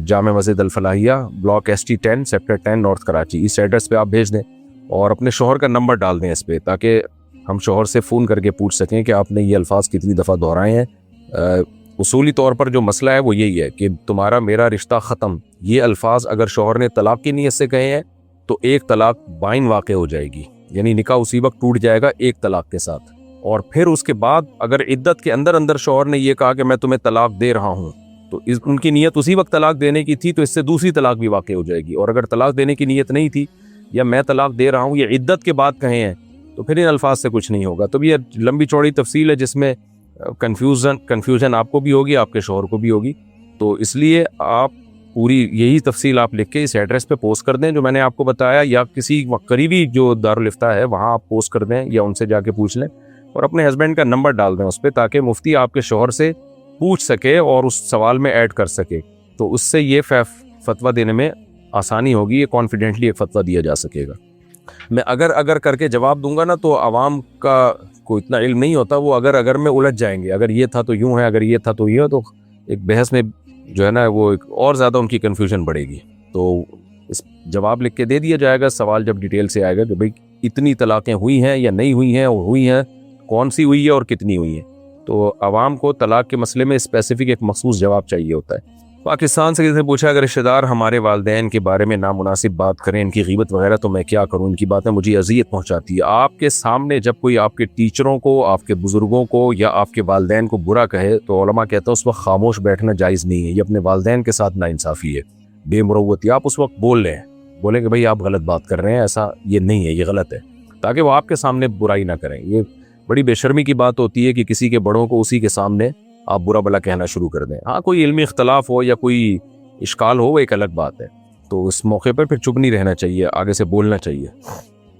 جامع مسجد Alfalahiya, block ST 10 sector 10 north Karachi, اس ایڈریس پہ آپ بھیج دیں اور اپنے شوہر کا نمبر ڈال دیں اس پہ, تاکہ ہم شوہر سے فون کر کے پوچھ سکیں کہ آپ نے یہ الفاظ کتنی دفعہ دہرائے ہیں. اصولی طور پر جو مسئلہ ہے وہ یہی ہے کہ تمہارا میرا رشتہ ختم, یہ الفاظ اگر شوہر نے طلاق کی نیت سے کہے ہیں تو 1 طلاق بائن واقع ہو جائے گی, یعنی نکاح اسی وقت ٹوٹ جائے گا 1 طلاق کے ساتھ. اور پھر اس کے بعد اگر عدت کے اندر شوہر نے یہ کہا کہ میں تمہیں طلاق دے رہا ہوں, تو ان کی نیت اسی وقت طلاق دینے کی تھی, تو اس سے دوسری طلاق بھی واقع ہو جائے گی. اور اگر طلاق دینے کی نیت نہیں تھی یا میں طلاق دے رہا ہوں یہ عدت کے بعد کہے ہیں, تو پھر ان الفاظ سے کچھ نہیں ہوگا. تو یہ لمبی چوڑی تفصیل ہے جس میں کنفیوژن آپ کو بھی ہوگی, آپ کے شوہر کو بھی ہوگی. تو اس لیے آپ پوری یہی تفصیل آپ لکھ کے اس ایڈریس پہ پوسٹ کر دیں جو میں نے آپ کو بتایا, یا کسی قریبی جو دارالفتہ ہے وہاں آپ پوسٹ کر دیں یا ان سے جا کے پوچھ لیں, اور اپنے ہسبینڈ کا نمبر ڈال دیں اس پہ, تاکہ مفتی آپ کے شوہر سے پوچھ سکے اور اس سوال میں ایڈ کر سکے. تو اس سے یہ فتویٰ دینے میں آسانی ہوگی, یہ کانفیڈنٹلی ایک فتویٰ دیا جا سکے گا. میں اگر کر کے جواب دوں گا نا تو عوام کا کو اتنا علم نہیں ہوتا, وہ اگر میں الجھ جائیں گے, اگر یہ تھا تو یوں ہے, اگر یہ تھا تو یہ, تو ایک بحث میں جو ہے نا وہ اور زیادہ ان کی کنفیوژن بڑھے گی. تو اس جواب لکھ کے دے دیا جائے گا, سوال جب ڈیٹیل سے آئے گا کہ بھئی اتنی طلاقیں ہوئی ہیں یا نہیں ہوئی ہیں, اور ہوئی ہیں کون سی ہوئی ہے اور کتنی ہوئی ہیں. تو عوام کو طلاق کے مسئلے میں اسپیسیفک ایک مخصوص جواب چاہیے ہوتا ہے. پاکستان سے کسی نے پوچھا اگر رشتہ دار ہمارے والدین کے بارے میں نامناسب بات کریں, ان کی غیبت وغیرہ, تو میں کیا کروں؟ ان کی باتیں مجھے اذیت پہنچاتی ہے. آپ کے سامنے جب کوئی آپ کے ٹیچروں کو, آپ کے بزرگوں کو یا آپ کے والدین کو برا کہے تو علماء کہتا ہے اس وقت خاموش بیٹھنا جائز نہیں ہے. یہ اپنے والدین کے ساتھ ناانصافی ہے, بے مروتی. آپ اس وقت بولیں کہ بھئی آپ غلط بات کر رہے ہیں, ایسا یہ نہیں ہے, یہ غلط ہے, تاکہ وہ آپ کے سامنے برائی نہ کریں. یہ بڑی بے شرمی کی بات ہوتی ہے کہ کسی کے بڑوں کو اسی کے سامنے آپ برا بلا کہنا شروع کر دیں. ہاں کوئی علمی اختلاف ہو یا کوئی اشکال ہو وہ ایک الگ بات ہے, تو اس موقع پر پھر چپ نہیں رہنا چاہیے, آگے سے بولنا چاہیے.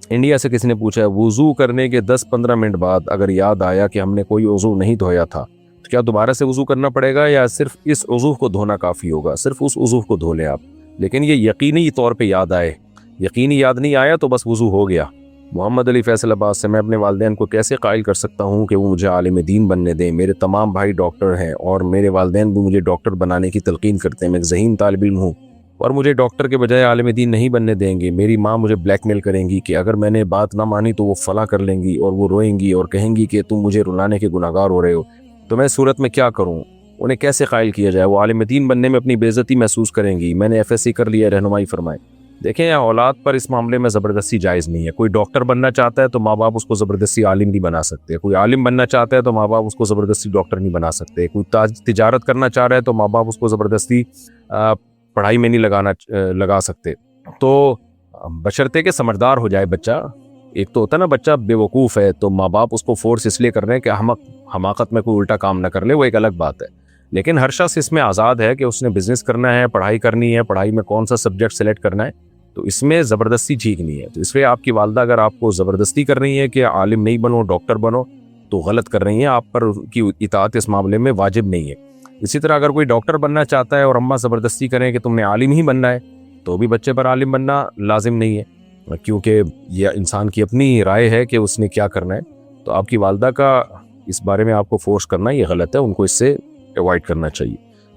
انڈیا سے کسی نے پوچھا ہے وضو کرنے کے 10-15 منٹ بعد اگر یاد آیا کہ ہم نے کوئی عضو نہیں دھویا تھا تو کیا دوبارہ سے وضو کرنا پڑے گا یا صرف اس عضو کو دھونا کافی ہوگا؟ صرف اس عضو کو دھو لیں آپ, لیکن یہ یقینی طور پہ یاد آئے. یقینی یاد نہیں آیا تو بس وضو ہو گیا. محمد علی فیصل آباد سے, میں اپنے والدین کو کیسے قائل کر سکتا ہوں کہ وہ مجھے عالم دین بننے دیں؟ میرے تمام بھائی ڈاکٹر ہیں اور میرے والدین بھی مجھے ڈاکٹر بنانے کی تلقین کرتے ہیں. میں ایک ذہین طالب علم ہوں اور مجھے ڈاکٹر کے بجائے عالم دین نہیں بننے دیں گے. میری ماں مجھے بلیک میل کریں گی کہ اگر میں نے بات نہ مانی تو وہ فلاں کر لیں گی, اور وہ روئیں گی اور کہیں گی کہ تم مجھے رلانے کے گناہگار ہو رہے ہو. تو میں صورت میں کیا کروں؟ انہیں کیسے قائل کیا جائے؟ وہ عالم دین بننے میں اپنی بے عزتی محسوس کریں گی. میں نے FSC کر لیا, رہنمائی فرمائیں. دیکھیں, اولاد پر اس معاملے میں زبردستی جائز نہیں ہے. کوئی ڈاکٹر بننا چاہتا ہے تو ماں باپ اس کو زبردستی عالم نہیں بنا سکتے. کوئی عالم بننا چاہتا ہے تو ماں باپ اس کو زبردستی ڈاکٹر نہیں بنا سکتے. کوئی تجارت کرنا چاہ رہا ہے تو ماں باپ اس کو زبردستی پڑھائی میں نہیں لگا سکتے. تو بشرطے کہ سمجھدار ہو جائے بچہ. ایک تو ہوتا ہے نا بچہ بے وقوف ہے تو ماں باپ اس کو فورس اس لیے کر رہے ہیں کہ حماقت میں کوئی الٹا کام نہ کر لے, وہ ایک الگ بات ہے. لیکن ہر شخص اس میں آزاد ہے کہ اس نے بزنس کرنا ہے, پڑھائی کرنی ہے, پڑھائی میں کون سا سبجیکٹ سلیکٹ کرنا ہے, تو اس میں زبردستی ٹھیک نہیں ہے. تو اس لیے آپ کی والدہ اگر آپ کو زبردستی کر رہی ہے کہ عالم نہیں بنو, ڈاکٹر بنو, تو غلط کر رہی ہیں. آپ پر کی اطاعت اس معاملے میں واجب نہیں ہے. اسی طرح اگر کوئی ڈاکٹر بننا چاہتا ہے اور اماں زبردستی کریں کہ تم نے عالم ہی بننا ہے, تو بھی بچے پر عالم بننا لازم نہیں ہے, کیونکہ یہ انسان کی اپنی رائے ہے کہ اس نے کیا کرنا ہے. تو آپ کی والدہ کا اس بارے میں آپ کو فورس کرنا یہ غلط ہے. ان کو اس سے اوائڈ کرنا چاہیے,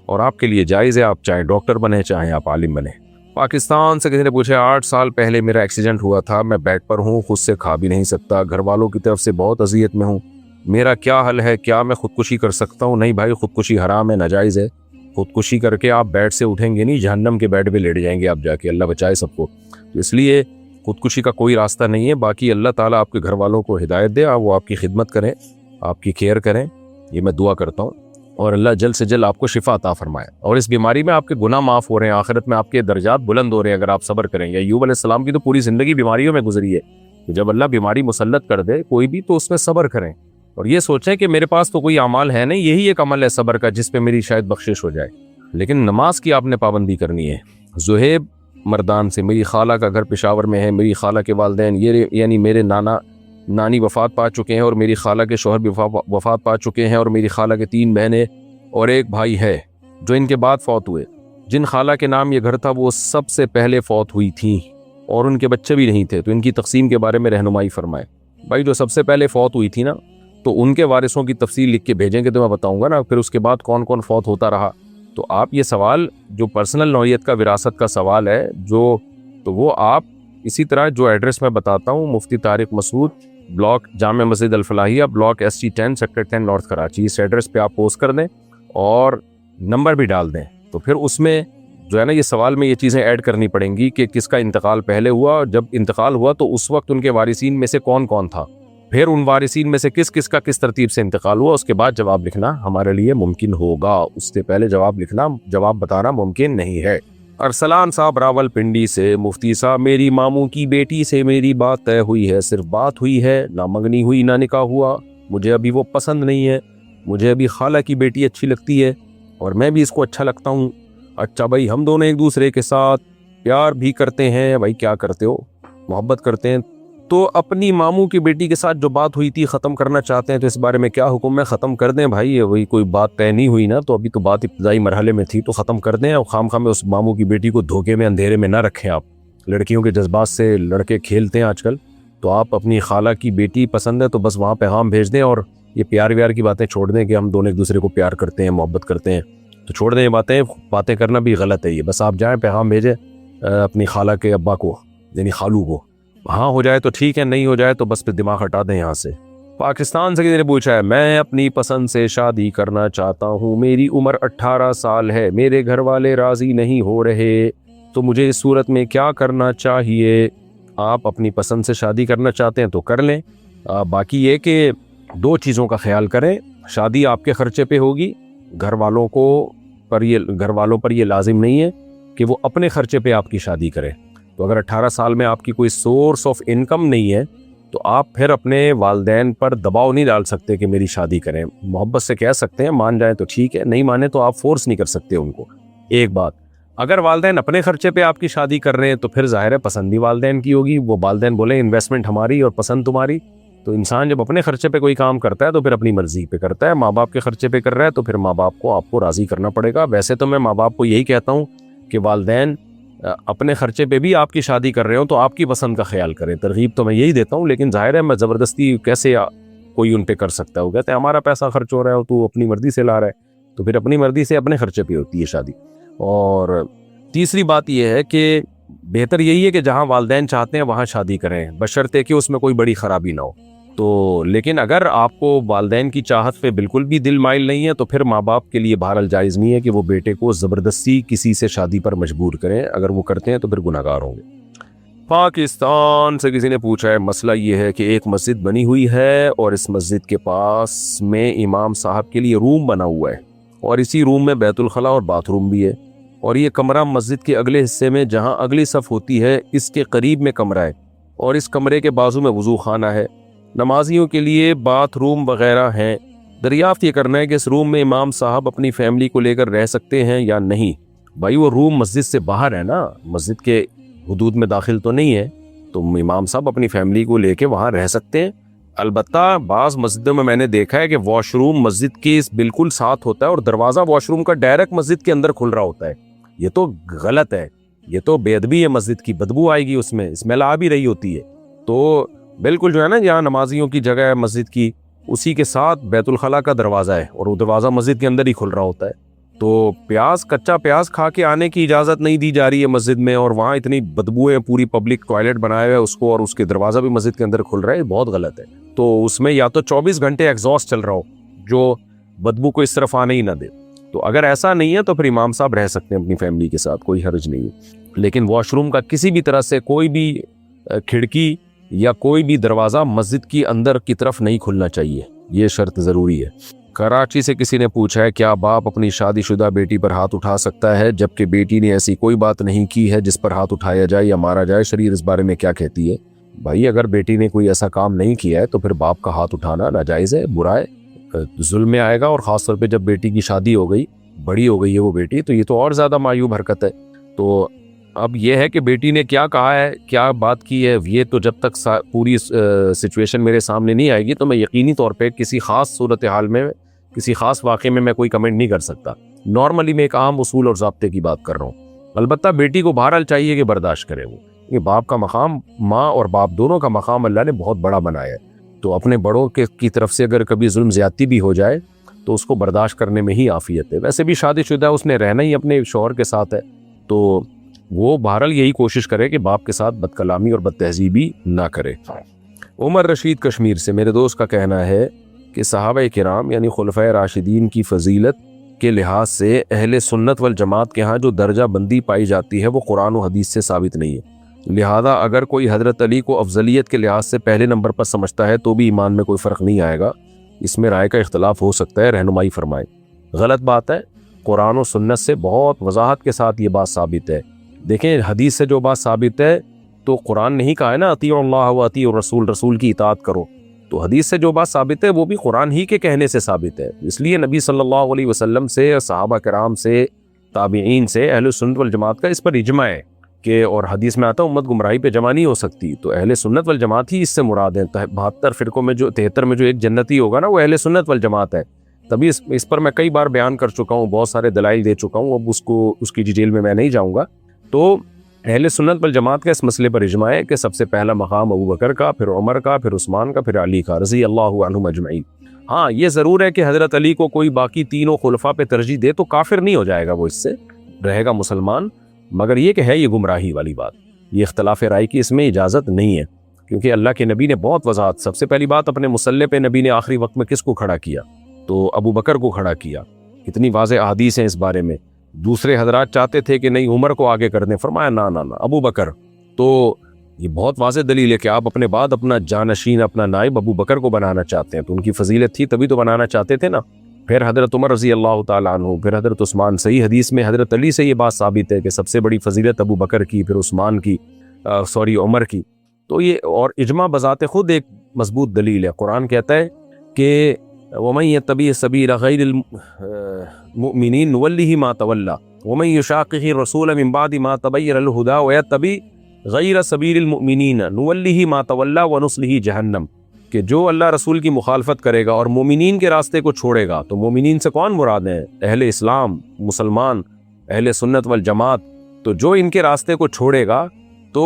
اور آپ کے لیے جائز ہے, آپ چاہے ڈاکٹر بنے چاہے آپ عالم بنے. پاکستان سے کسی نے پوچھا, 8 سال پہلے میرا ایکسیڈنٹ ہوا تھا, میں بیڈ پر ہوں, خود سے کھا بھی نہیں سکتا, گھر والوں کی طرف سے بہت اذیت میں ہوں, میرا کیا حل ہے؟ کیا میں خودکشی کر سکتا ہوں؟ نہیں بھائی, خودکشی حرام ہے, ناجائز ہے. خودکشی کر کے آپ بیڈ سے اٹھیں گے نہیں, جہنم کے بیڈ پہ لیٹ جائیں گے آپ جا کے, اللہ بچائے سب کو. تو اس لیے خودکشی کا کوئی راستہ نہیں ہے. باقی اللہ تعالیٰ آپ کے گھر والوں کو ہدایت دے, وہ آپ کی خدمت کریں, آپ کی کیئر کریں, یہ میں دعا کرتا ہوں. اور اللہ جلد سے جلد آپ کو شفا عطا فرمائے. اور اس بیماری میں آپ کے گناہ معاف ہو رہے ہیں, آخرت میں آپ کے درجات بلند ہو رہے ہیں اگر آپ صبر کریں گے. ایوب علیہ السلام کی تو پوری زندگی بیماریوں میں گزری ہے. جب اللہ بیماری مسلط کر دے کوئی بھی, تو اس میں صبر کریں, اور یہ سوچیں کہ میرے پاس تو کوئی اعمال ہے نہیں, یہی ایک عمل ہے صبر کا جس پہ میری شاید بخشش ہو جائے. لیکن نماز کی آپ نے پابندی کرنی ہے. زہیب مردان سے, میری خالہ کا گھر پشاور میں ہے, میری خالہ کے والدین یعنی میرے نانی وفات پا چکے ہیں, اور میری خالہ کے شوہر بھی وفات پا چکے ہیں, اور میری خالہ کے 3 بہنیں اور ایک بھائی ہے جو ان کے بعد فوت ہوئے. جن خالہ کے نام یہ گھر تھا وہ سب سے پہلے فوت ہوئی تھیں, اور ان کے بچے بھی نہیں تھے, تو ان کی تقسیم کے بارے میں رہنمائی فرمائے. بھائی جو سب سے پہلے فوت ہوئی تھی نا, تو ان کے وارثوں کی تفصیل لکھ کے بھیجیں گے تو میں بتاؤں گا نا, پھر اس کے بعد کون کون فوت ہوتا رہا. تو آپ یہ سوال جو پرسنل نوعیت کا وراثت کا سوال ہے تو وہ آپ اسی طرح جو ایڈریس میں بتاتا ہوں, مفتی طارق مسعود, بلاک جامع مسجد Alfalahiya, block SG 10 sector 10 north Karachi. اس ایڈریس پہ آپ پوسٹ کر دیں اور نمبر بھی ڈال دیں, تو پھر اس میں جو ہے نا یہ سوال میں یہ چیزیں ایڈ کرنی پڑیں گی کہ کس کا انتقال پہلے ہوا, اور جب انتقال ہوا تو اس وقت ان کے وارثین میں سے کون کون تھا, پھر ان وارثین میں سے کس کا کس ترتیب سے انتقال ہوا, اس کے بعد جواب لکھنا ہمارے لیے ممکن ہوگا. اس سے پہلے جواب بتانا ممکن نہیں ہے. ارسلان صاحب راول پنڈی سے, مفتی صاحب میری ماموں کی بیٹی سے میری بات طے ہوئی ہے, صرف بات ہوئی ہے, نہ منگنی ہوئی نہ نکاح ہوا. مجھے ابھی وہ پسند نہیں ہے, مجھے ابھی خالہ کی بیٹی اچھی لگتی ہے اور میں بھی اس کو اچھا لگتا ہوں. اچھا بھائی, ہم دونوں ایک دوسرے کے ساتھ پیار بھی کرتے ہیں. بھائی کیا کرتے ہو؟ محبت کرتے ہیں. تو اپنی ماموں کی بیٹی کے ساتھ جو بات ہوئی تھی ختم کرنا چاہتے ہیں, تو اس بارے میں کیا حکم ہے؟ ختم کر دیں بھائی, وہی کوئی بات طے نہیں ہوئی نا, تو ابھی تو بات ابتدائی مرحلے میں تھی, تو ختم کر دیں. اور خام میں اس ماموں کی بیٹی کو دھوکے میں اندھیرے میں نہ رکھیں. آپ لڑکیوں کے جذبات سے لڑکے کھیلتے ہیں آج کل, تو آپ اپنی خالہ کی بیٹی پسند ہے تو بس وہاں پیغام بھیج دیں, اور یہ پیار ویار کی باتیں چھوڑ دیں کہ ہم دونوں ایک دوسرے کو پیار کرتے ہیں, محبت کرتے ہیں, تو چھوڑ دیں یہ باتیں کرنا بھی غلط ہے. یہ بس آپ جائیں پیغام بھیجیں اپنی خالہ کے ابا کو, یعنی خالو کو. ہاں ہو جائے تو ٹھیک ہے, نہیں ہو جائے تو بس پھر دماغ ہٹا دیں یہاں سے. پاکستان سے کسی نے پوچھا ہے, میں اپنی پسند سے شادی کرنا چاہتا ہوں, میری عمر 18 سال ہے, میرے گھر والے راضی نہیں ہو رہے, تو مجھے اس صورت میں کیا کرنا چاہیے؟ آپ اپنی پسند سے شادی کرنا چاہتے ہیں تو کر لیں. باقی یہ کہ 2 چیزوں کا خیال کریں, شادی آپ کے خرچے پہ ہوگی, گھر والوں پر یہ لازم نہیں ہے کہ وہ اپنے خرچے پہ آپ کی شادی کریں. تو اگر 18 سال میں آپ کی کوئی سورس آف انکم نہیں ہے تو آپ پھر اپنے والدین پر دباؤ نہیں ڈال سکتے کہ میری شادی کریں. محبت سے کہہ سکتے ہیں, مان جائیں تو ٹھیک ہے, نہیں مانے تو آپ فورس نہیں کر سکتے ان کو. ایک بات, اگر والدین اپنے خرچے پہ آپ کی شادی کر رہے ہیں تو پھر ظاہر ہے پسندی والدین کی ہوگی, وہ والدین بولیں انویسٹمنٹ ہماری اور پسند تمہاری. تو انسان جب اپنے خرچے پہ کوئی کام کرتا ہے تو پھر اپنی مرضی پہ کرتا ہے. ماں باپ کے خرچے پہ کر رہا ہے تو پھر ماں باپ کو آپ کو راضی کرنا پڑے گا. ویسے تو میں ماں باپ کو یہی کہتا ہوں کہ والدین اپنے خرچے پہ بھی آپ کی شادی کر رہے ہو تو آپ کی پسند کا خیال کریں. ترغیب تو میں یہی دیتا ہوں, لیکن ظاہر ہے میں زبردستی کیسے کوئی ان پہ کر سکتا ہے. وہ کہتے ہیں ہمارا پیسہ خرچ ہو رہا ہے, تو اپنی مرضی سے لا رہا ہے, تو پھر اپنی مرضی سے اپنے خرچے پہ ہوتی ہے شادی. اور تیسری بات یہ ہے کہ بہتر یہی ہے کہ جہاں والدین چاہتے ہیں وہاں شادی کریں، بشرطے کہ اس میں کوئی بڑی خرابی نہ ہو. تو لیکن اگر آپ کو والدین کی چاہت پہ بالکل بھی دل مائل نہیں ہے تو پھر ماں باپ کے لیے بہرحال جائز نہیں ہے کہ وہ بیٹے کو زبردستی کسی سے شادی پر مجبور کریں. اگر وہ کرتے ہیں تو پھر گناہگار ہوں گے. پاکستان سے کسی نے پوچھا ہے، مسئلہ یہ ہے کہ ایک مسجد بنی ہوئی ہے اور اس مسجد کے پاس میں امام صاحب کے لیے روم بنا ہوا ہے اور اسی روم میں بیت الخلاء اور باتھ روم بھی ہے، اور یہ کمرہ مسجد کے اگلے حصے میں جہاں اگلی صف ہوتی ہے اس کے قریب میں کمرہ ہے، اور اس کمرے کے بازو میں وضو خانہ ہے، نمازیوں کے لیے باتھ روم وغیرہ ہیں. دریافت یہ کرنا ہے کہ اس روم میں امام صاحب اپنی فیملی کو لے کر رہ سکتے ہیں یا نہیں. بھائی وہ روم مسجد سے باہر ہے نا، مسجد کے حدود میں داخل تو نہیں ہے، تو امام صاحب اپنی فیملی کو لے کے وہاں رہ سکتے ہیں. البتہ بعض مسجدوں میں نے دیکھا ہے کہ واش روم مسجد کے بالکل ساتھ ہوتا ہے اور دروازہ واش روم کا ڈائریکٹ مسجد کے اندر کھل رہا ہوتا ہے. یہ تو غلط ہے، یہ تو بے ادبی ہے، مسجد کی بدبو آئے گی، اس میں اسمیل آ بھی رہی ہوتی ہے. تو بالکل جو ہے نا جہاں نمازیوں کی جگہ ہے مسجد کی، اسی کے ساتھ بیت الخلاء کا دروازہ ہے اور وہ دروازہ مسجد کے اندر ہی کھل رہا ہوتا ہے. تو کچا پیاز کھا کے آنے کی اجازت نہیں دی جا رہی ہے مسجد میں، اور وہاں اتنی بدبویں، پوری پبلک ٹوائلٹ بنایا ہوا ہے اس کو، اور اس کے دروازہ بھی مسجد کے اندر کھل رہا ہے. بہت غلط ہے. تو اس میں یا تو 24 گھنٹے ایگزاسٹ چل رہا ہو جو بدبو کو اس طرف آنے ہی نہ دے. تو اگر ایسا نہیں ہے تو پھر امام صاحب رہ سکتے ہیں اپنی فیملی کے ساتھ، کوئی حرج نہیں ہے. لیکن واش روم کا کسی بھی طرح سے کوئی بھی کھڑکی یا کوئی بھی دروازہ مسجد کی اندر کی طرف نہیں کھلنا چاہیے، یہ شرط ضروری ہے. کراچی سے کسی نے پوچھا ہے، کیا باپ اپنی شادی شدہ بیٹی پر ہاتھ اٹھا سکتا ہے جبکہ بیٹی نے ایسی کوئی بات نہیں کی ہے جس پر ہاتھ اٹھایا جائے یا مارا جائے؟ شریعت اس بارے میں کیا کہتی ہے؟ بھائی اگر بیٹی نے کوئی ایسا کام نہیں کیا ہے تو پھر باپ کا ہاتھ اٹھانا ناجائز ہے، برا ہے، ظلم میں آئے گا. اور خاص طور پہ جب بیٹی کی شادی ہو گئی، بڑی ہو گئی ہے وہ بیٹی، تو یہ تو اور زیادہ معیوب حرکت ہے. تو اب یہ ہے کہ بیٹی نے کیا کہا ہے، کیا بات کی ہے، یہ تو جب تک پوری سچویشن میرے سامنے نہیں آئے گی تو میں یقینی طور پہ کسی خاص صورتحال میں، کسی خاص واقعے میں کوئی کمنٹ نہیں کر سکتا. نارملی میں ایک عام اصول اور ضابطے کی بات کر رہا ہوں. البتہ بیٹی کو بہرحال چاہیے کہ برداشت کرے. وہ یہ باپ کا مقام، ماں اور باپ دونوں کا مقام اللہ نے بہت بڑا بنایا ہے. تو اپنے بڑوں کی طرف سے اگر کبھی ظلم زیادتی بھی ہو جائے تو اس کو برداشت کرنے میں ہی عافیت ہے. ویسے بھی شادی شدہ اس نے رہنا ہی اپنے شوہر کے ساتھ ہے، تو وہ بہرحال یہی کوشش کرے کہ باپ کے ساتھ بد کلامی اور بد تہذیبی نہ کرے. عمر رشید کشمیر سے، میرے دوست کا کہنا ہے کہ صحابہ کرام یعنی خلفائے راشدین کی فضیلت کے لحاظ سے اہل سنت والجماعت کے ہاں جو درجہ بندی پائی جاتی ہے وہ قرآن و حدیث سے ثابت نہیں ہے. لہذا اگر کوئی حضرت علی کو افضلیت کے لحاظ سے پہلے نمبر پر سمجھتا ہے تو بھی ایمان میں کوئی فرق نہیں آئے گا. اس میں رائے کا اختلاف ہو سکتا ہے، رہنمائی فرمائیں. غلط بات ہے. قرآن و سنت سے بہت وضاحت کے ساتھ یہ بات ثابت ہے. دیکھیں حدیث سے جو بات ثابت ہے تو قرآن نہیں کہا ہے نا اطیعوا اللہ و اطیعوا الرسول، رسول کی اطاعت کرو. تو حدیث سے جو بات ثابت ہے وہ بھی قرآن ہی کے کہنے سے ثابت ہے. اس لیے نبی صلی اللہ علیہ وسلم سے، صحابہ کرام سے، تابعین سے، اہل سنت والجماعت کا اس پر اجماع ہے کہ، اور حدیث میں آتا ہے امت گمراہی پہ جمع نہیں ہو سکتی. تو اہل سنت والجماعت ہی اس سے مراد ہے. 72 فرقوں میں جو 73 میں جو ایک جنتی ہوگا نا وہ اہل سنت والجماعت ہے. تبھی اس پر میں کئی بار بیان کر چکا ہوں، بہت سارے دلائل دے چکا ہوں، اب اس کی ڈیٹیل میں نہیں جاؤں گا. تو اہل سنت والجماعت کا اس مسئلے پر اجماع ہے کہ سب سے پہلا مقام ابو بکر کا، پھر عمر کا، پھر عثمان کا، پھر علی کا رضی اللہ عنہم اجمعین. ہاں یہ ضرور ہے کہ حضرت علی کو کوئی باقی تینوں خلفاء پہ ترجیح دے تو کافر نہیں ہو جائے گا، وہ اس سے رہے گا مسلمان. مگر یہ کہ ہے یہ گمراہی والی بات، یہ اختلاف رائے کی اس میں اجازت نہیں ہے، کیونکہ اللہ کے نبی نے بہت وضاحت. سب سے پہلی بات اپنے مصلی پہ نبی نے آخری وقت میں کس کو کھڑا کیا؟ تو ابو بکر کو کھڑا کیا. کتنی واضح احادیث ہیں اس بارے میں. دوسرے حضرات چاہتے تھے کہ نہیں عمر کو آگے کر دیں، فرمایا نا ابو بکر. تو یہ بہت واضح دلیل ہے کہ آپ اپنے بعد اپنا جانشین، اپنا نائب ابو بکر کو بنانا چاہتے ہیں، تو ان کی فضیلت تھی تبھی تو بنانا چاہتے تھے نا. پھر حضرت عمر رضی اللہ تعالیٰ عنہ، پھر حضرت عثمان. صحیح حدیث میں حضرت علی سے یہ بات ثابت ہے کہ سب سے بڑی فضیلت ابو بکر کی، پھر عثمان کی، عمر کی. تو یہ اور اجماع بذات خود ایک مضبوط دلیل ہے. قرآن کہتا ہے کہ وَمَن يَتَّبِعْ سَبِيلَ غَيْرِ الْمُؤْمِنِينَ نُوَلِّهِ مَا تَوَلَّى وَمَن يُشَاقِقِ الرَّسُولَ مِن بَعْدِ مَا تَبَيَّنَ لَهُ الْهُدَى وَيَتَّبِعْ غَيْرَ سَبِيلِ الْمُؤْمِنِينَ نُوَلِّهِ مَا تَوَلَّى وَنُصْلِهِ جَهَنَّمَ. کہ جو اللہ رسول کی مخالفت کرے گا اور مومنین کے راستے کو چھوڑے گا، تو مومنین سے کون مراد ہیں؟ اہل اسلام، مسلمان، اہل سنت والجماعت. تو جو ان کے راستے کو چھوڑے گا تو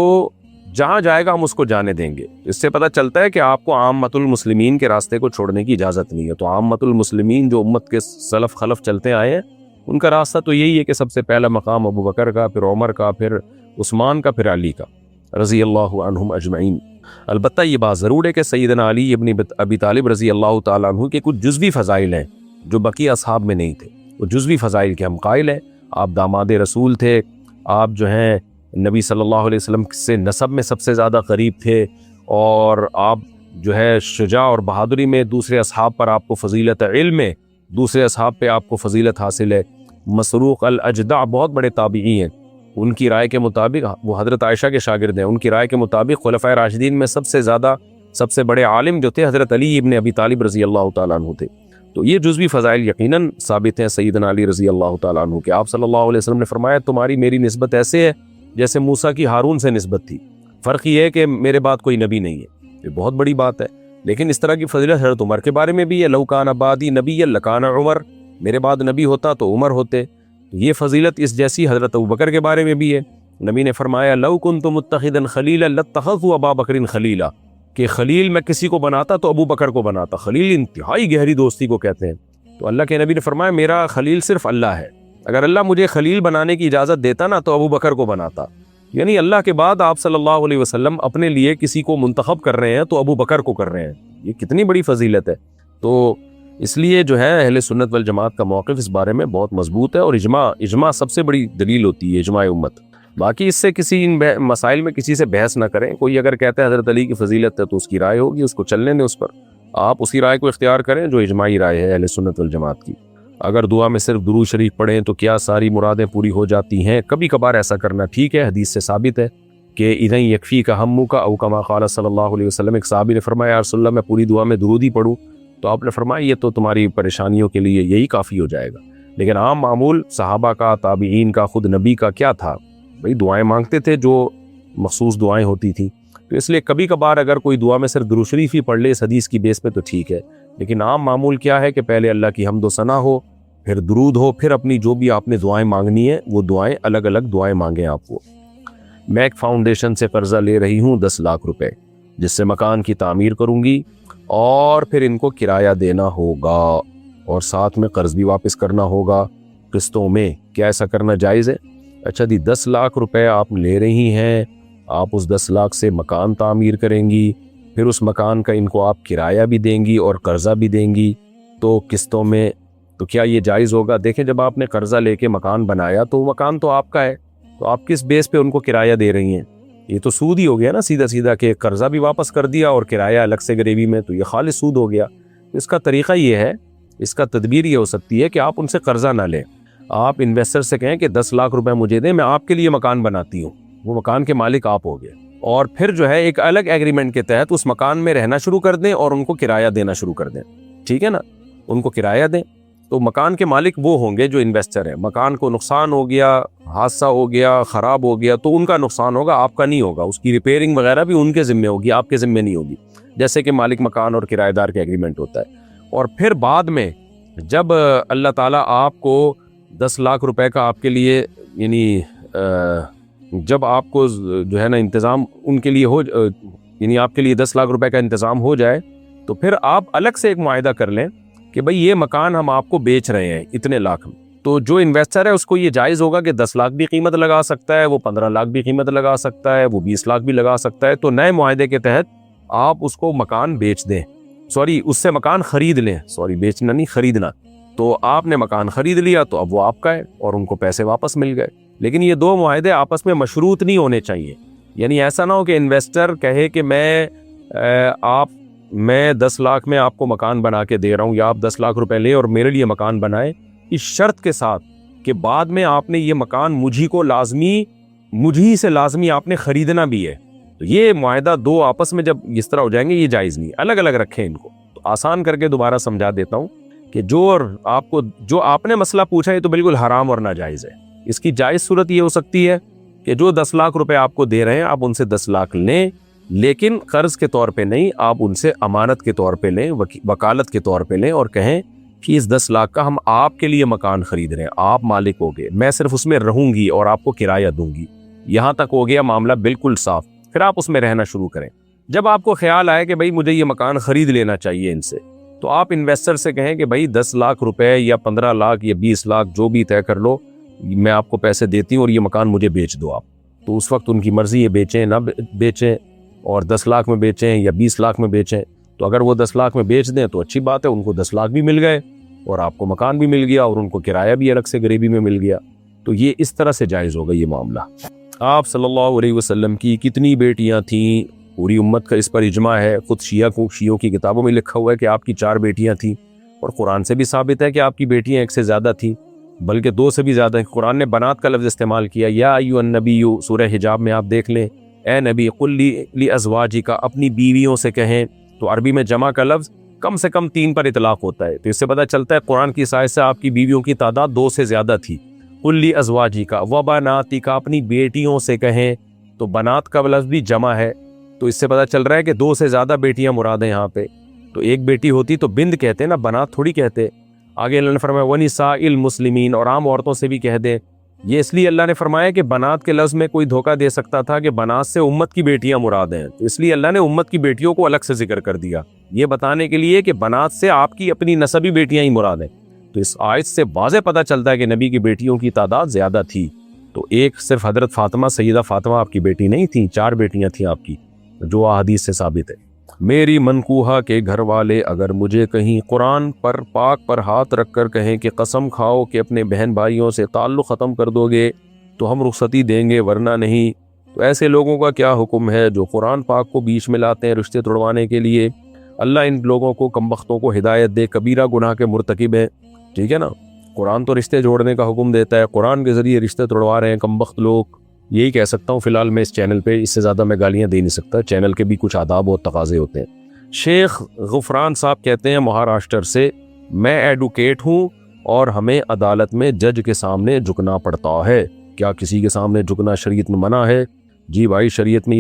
جہاں جائے گا ہم اس کو جانے دیں گے. اس سے پتہ چلتا ہے کہ آپ کو عامۃ المسلمین کے راستے کو چھوڑنے کی اجازت نہیں ہے. تو عامۃ المسلمین جو امت کے سلف خلف چلتے آئے ہیں ان کا راستہ تو یہی ہے کہ سب سے پہلا مقام ابو بکر کا، پھر عمر کا، پھر عثمان کا، پھر علی کا رضی اللہ عنہم اجمعین۔ البتہ یہ بات ضرور ہے کہ سیدنا علی ابن ابی طالب رضی اللہ تعالیٰ عنہ کے کچھ جزوی فضائل ہیں جو بقیہ اصحاب میں نہیں تھے۔ وہ جزوی فضائل کے ہم قائل ہیں۔ آپ داماد رسول تھے، آپ جو ہیں نبی صلی اللہ علیہ وسلم سے نسب میں سب سے زیادہ قریب تھے، اور آپ جو ہے شجاع اور بہادری میں دوسرے اصحاب پر آپ کو فضیلت، علم میں دوسرے اصحاب پہ آپ کو فضیلت حاصل ہے۔ مسروق الاجدع بہت بڑے تابعی ہیں، ان کی رائے کے مطابق وہ حضرت عائشہ کے شاگرد ہیں، ان کی رائے کے مطابق خلفائے راشدین میں سب سے زیادہ، سب سے بڑے عالم جو تھے حضرت علی ابن ابی طالب رضی اللہ تعالیٰ عنہ تھے۔ تو یہ جزوی فضائل یقیناً ثابت ہیں سیدنا علی رضی اللہ تعالیٰ عنہ کہ آپ صلی اللہ علیہ وسلم نے فرمایا تمہاری میری نسبت ایسے ہے جیسے موسیٰ کی ہارون سے نسبت تھی، فرق یہ ہے کہ میرے بعد کوئی نبی نہیں ہے۔ یہ بہت بڑی بات ہے، لیکن اس طرح کی فضیلت حضرت عمر کے بارے میں بھی ہے، لو کان بعدی نبی لکان عمر، میرے بعد نبی ہوتا تو عمر ہوتے۔ یہ فضیلت اس جیسی حضرت ابوبکر کے بارے میں بھی ہے۔ نبی نے فرمایا لو کنت متخذا خلیلا لاتخذت ابا بکر خلیلا، کہ خلیل میں کسی کو بناتا تو ابو بکر کو بناتا۔ خلیل انتہائی گہری دوستی کو کہتے ہیں۔ تو اللہ کے نبی نے فرمایا میرا خلیل صرف اللہ ہے، اگر اللہ مجھے خلیل بنانے کی اجازت دیتا نا تو ابو بکر کو بناتا۔ یعنی اللہ کے بعد آپ صلی اللہ علیہ وسلم اپنے لیے کسی کو منتخب کر رہے ہیں تو ابو بکر کو کر رہے ہیں۔ یہ کتنی بڑی فضیلت ہے۔ تو اس لیے جو ہے اہل سنت والجماعت کا موقف اس بارے میں بہت مضبوط ہے، اور اجماع سب سے بڑی دلیل ہوتی ہے، اجماع امت۔ باقی اس سے کسی ان مسائل میں کسی سے بحث نہ کریں۔ کوئی اگر کہتا ہے حضرت علی کی فضیلت ہے تو اس کی رائے ہوگی، اس کو چلنے دیں، اس پر آپ اسی رائے کو اختیار کریں جو اجماعی رائے ہے اہل سنت والجماعت کی۔ اگر دعا میں صرف درود شریف پڑھیں تو کیا ساری مرادیں پوری ہو جاتی ہیں؟ کبھی کبھار ایسا کرنا ٹھیک ہے، حدیث سے ثابت ہے کہ اذن یکفی کا ہمو کا او کما قال صلی اللہ علیہ وسلم۔ ایک صحابی نے فرمایا یا رسول اللہ میں پوری دعا میں درود ہی پڑھوں، تو آپ نے فرمایا یہ تو تمہاری پریشانیوں کے لیے یہی کافی ہو جائے گا۔ لیکن عام معمول صحابہ کا، تابعین کا، خود نبی کا کیا تھا؟ بھئی دعائیں مانگتے تھے جو مخصوص دعائیں ہوتی تھیں، تو اس لیے کبھی کبھار اگر کوئی دعا میں صرف درود شریف ہی پڑھ لے اس حدیث کی بیس پہ تو ٹھیک ہے، لیکن عام معمول کیا ہے کہ پہلے اللہ کی حمد و ثنا ہو، پھر درود ہو، پھر اپنی جو بھی آپ نے دعائیں مانگنی ہیں وہ دعائیں الگ الگ دعائیں مانگیں آپ کو۔ میں ایک فاؤنڈیشن سے قرضہ لے رہی ہوں 10 لاکھ روپے، جس سے مکان کی تعمیر کروں گی اور پھر ان کو کرایہ دینا ہوگا اور ساتھ میں قرض بھی واپس کرنا ہوگا قسطوں میں، کیا ایسا کرنا جائز ہے؟ اچھا جی، 10 لاکھ روپے آپ لے رہی ہیں، آپ اس 10 لاکھ سے مکان تعمیر کریں گی، پھر اس مکان کا ان کو آپ کرایہ بھی دیں گی اور قرضہ بھی دیں گی تو قسطوں میں، تو کیا یہ جائز ہوگا؟ دیکھیں جب آپ نے قرضہ لے کے مکان بنایا تو مکان تو آپ کا ہے، تو آپ کس بیس پہ ان کو کرایہ دے رہی ہیں؟ یہ تو سود ہی ہو گیا نا سیدھا سیدھا، کہ قرضہ بھی واپس کر دیا اور کرایہ الگ سے گریوی میں، تو یہ خالص سود ہو گیا۔ اس کا طریقہ یہ ہے، اس کا تدبیر یہ ہو سکتی ہے کہ آپ ان سے قرضہ نہ لیں، آپ انویسٹر سے کہیں کہ 10 لاکھ روپے مجھے دیں، میں آپ کے لیے مکان بناتی ہوں، وہ مکان کے مالک آپ ہو گئے، اور پھر جو ہے ایک الگ ایگریمنٹ کے تحت اس مکان میں رہنا شروع کر دیں اور ان کو کرایہ دینا شروع کر دیں، ٹھیک ہے نا؟ ان کو کرایہ دیں تو مکان کے مالک وہ ہوں گے جو انویسٹر ہیں۔ مکان کو نقصان ہو گیا، حادثہ ہو گیا، خراب ہو گیا تو ان کا نقصان ہوگا، آپ کا نہیں ہوگا، اس کی ریپیئرنگ وغیرہ بھی ان کے ذمہ ہوگی، آپ کے ذمہ نہیں ہوگی، جیسے کہ مالک مکان اور کرایہ دار کا ایگریمنٹ ہوتا ہے۔ اور پھر بعد میں جب اللہ تعالیٰ آپ کو 10 لاکھ روپے کا آپ کے لیے، یعنی جب آپ کو جو ہے نا انتظام ان کے لیے ہو، یعنی آپ کے لیے 10 لاکھ روپے کا انتظام ہو جائے، تو پھر آپ الگ سے ایک معاہدہ کر لیں کہ بھئی یہ مکان ہم آپ کو بیچ رہے ہیں اتنے لاکھ میں، تو جو انویسٹر ہے اس کو یہ جائز ہوگا کہ 10 لاکھ بھی قیمت لگا سکتا ہے، وہ 15 لاکھ بھی قیمت لگا سکتا ہے، وہ 20 لاکھ بھی لگا سکتا ہے، تو نئے معاہدے کے تحت آپ اس کو مکان بیچ دیں، اس سے مکان خرید لیں، بیچنا نہیں خریدنا، تو آپ نے مکان خرید لیا تو اب وہ آپ کا ہے اور ان کو پیسے واپس مل گئے۔ لیکن یہ دو معاہدے آپس میں مشروط نہیں ہونے چاہیے، یعنی ایسا نہ ہو کہ انویسٹر کہے کہ میں 10 لاکھ میں آپ کو مکان بنا کے دے رہا ہوں، یا آپ 10 لاکھ روپے لیں اور میرے لیے مکان بنائیں، اس شرط کے ساتھ کہ بعد میں آپ نے یہ مکان مجھی سے لازمی آپ نے خریدنا بھی ہے۔ تو یہ معاہدہ دو آپس میں جب اس طرح ہو جائیں گے یہ جائز نہیں، الگ الگ رکھیں ان کو۔ تو آسان کر کے دوبارہ سمجھا دیتا ہوں کہ جو آپ نے مسئلہ پوچھا یہ تو بالکل حرام اور ناجائز ہے۔ اس کی جائز صورت یہ ہو سکتی ہے کہ جو 10 لاکھ روپے آپ کو دے رہے ہیں آپ ان سے 10 لاکھ لیں، لیکن قرض کے طور پہ نہیں، آپ ان سے امانت کے طور پہ لیں، وکالت کے طور پہ لیں، اور کہیں کہ اس 10 لاکھ کا ہم آپ کے لیے مکان خرید رہے ہیں، آپ مالک ہو گئے، میں صرف اس میں رہوں گی اور آپ کو کرایہ دوں گی، یہاں تک ہو گیا معاملہ بالکل صاف۔ پھر آپ اس میں رہنا شروع کریں۔ جب آپ کو خیال آئے کہ بھئی مجھے یہ مکان خرید لینا چاہیے ان سے، تو آپ انویسٹر سے کہیں کہ بھائی 10 لاکھ روپے یا 15 لاکھ یا 20 لاکھ جو بھی طے کر لو، میں آپ کو پیسے دیتی ہوں اور یہ مکان مجھے بیچ دو آپ. تو اس وقت ان کی مرضی، یہ بیچیں نہ بیچیں، اور 10 لاکھ میں بیچیں یا 20 لاکھ میں بیچیں. تو اگر وہ 10 لاکھ میں بیچ دیں تو اچھی بات ہے، ان کو 10 لاکھ بھی مل گئے اور آپ کو مکان بھی مل گیا اور ان کو کرایہ بھی الگ سے غریبی میں مل گیا. تو یہ اس طرح سے جائز ہوگا یہ معاملہ. آپ صلی اللہ علیہ وسلم کی کتنی بیٹیاں تھیں؟ پوری امت کا اس پر اجماع ہے. خود شیعوں کی کتابوں میں لکھا ہوا ہے کہ آپ کی 4 بیٹیاں تھیں، اور قرآن سے بھی ثابت ہے کہ آپ کی بیٹیاں ایک سے زیادہ تھیں، بلکہ 2 سے بھی زیادہ ہیں. قرآن نے بنات کا لفظ استعمال کیا. یا ایھا النبی، سورہ حجاب میں آپ دیکھ لیں، اے نبی قل لازواجک، اپنی بیویوں سے کہیں. تو عربی میں جمع کا لفظ کم سے کم 3 پر اطلاق ہوتا ہے. تو اس سے پتہ چلتا ہے قرآن کی سائز سے آپ کی بیویوں کی تعداد 2 سے زیادہ تھی. قل لازواجک وبناتک، اپنی بیٹیوں سے کہیں. تو بنات کا لفظ بھی جمع ہے، تو اس سے پتہ چل رہا ہے کہ 2 سے زیادہ بیٹیاں مراد ہیں یہاں پہ. تو ایک بیٹی ہوتی تو بنت کہتے نا، بنات تھوڑی کہتے. آگے اللہ نے فرمایا وَنِسَاءِ الْمُسْلِمِينَ، اور عام عورتوں سے بھی کہہ دیں. یہ اس لیے اللہ نے فرمایا کہ بنات کے لفظ میں کوئی دھوکہ دے سکتا تھا کہ بنات سے امت کی بیٹیاں مراد ہیں، تو اس لیے اللہ نے امت کی بیٹیوں کو الگ سے ذکر کر دیا، یہ بتانے کے لیے کہ بنات سے آپ کی اپنی نسبی بیٹیاں ہی مراد ہیں. تو اس آیت سے واضح پتہ چلتا ہے کہ نبی کی بیٹیوں کی تعداد زیادہ تھی. تو ایک صرف حضرت فاطمہ، سیدہ فاطمہ آپ کی بیٹی نہیں تھیں، 4 بیٹیاں تھیں آپ کی، جو احادیث سے ثابت ہے. میری منکوہا کے گھر والے اگر مجھے کہیں قرآن پر پاک پر ہاتھ رکھ کر کہیں کہ قسم کھاؤ کہ اپنے بہن بھائیوں سے تعلق ختم کر دو گے تو ہم رخصتی دیں گے ورنہ نہیں، تو ایسے لوگوں کا کیا حکم ہے جو قرآن پاک کو بیچ میں لاتے ہیں رشتے توڑوانے کے لیے؟ اللہ ان لوگوں کو، کمبختوں کو ہدایت دے، کبیرہ گناہ کے مرتکب ہیں. ٹھیک ہے نا، قرآن تو رشتے جوڑنے کا حکم دیتا ہے، قرآن کے ذریعے رشتے توڑوا رہے ہیں کمبخت لوگ. یہی کہہ سکتا ہوں فی الحال میں اس چینل پہ، اس سے زیادہ میں گالیاں دے نہیں سکتا، چینل کے بھی کچھ آداب اور تقاضے ہوتے ہیں. شیخ غفران صاحب کہتے ہیں مہاراشٹر سے، میں ایڈوکیٹ ہوں اور ہمیں عدالت میں جج کے سامنے جھکنا پڑتا ہے، کیا کسی کے سامنے جھکنا شریعت میں منع ہے؟ جی بھائی، شریعت میں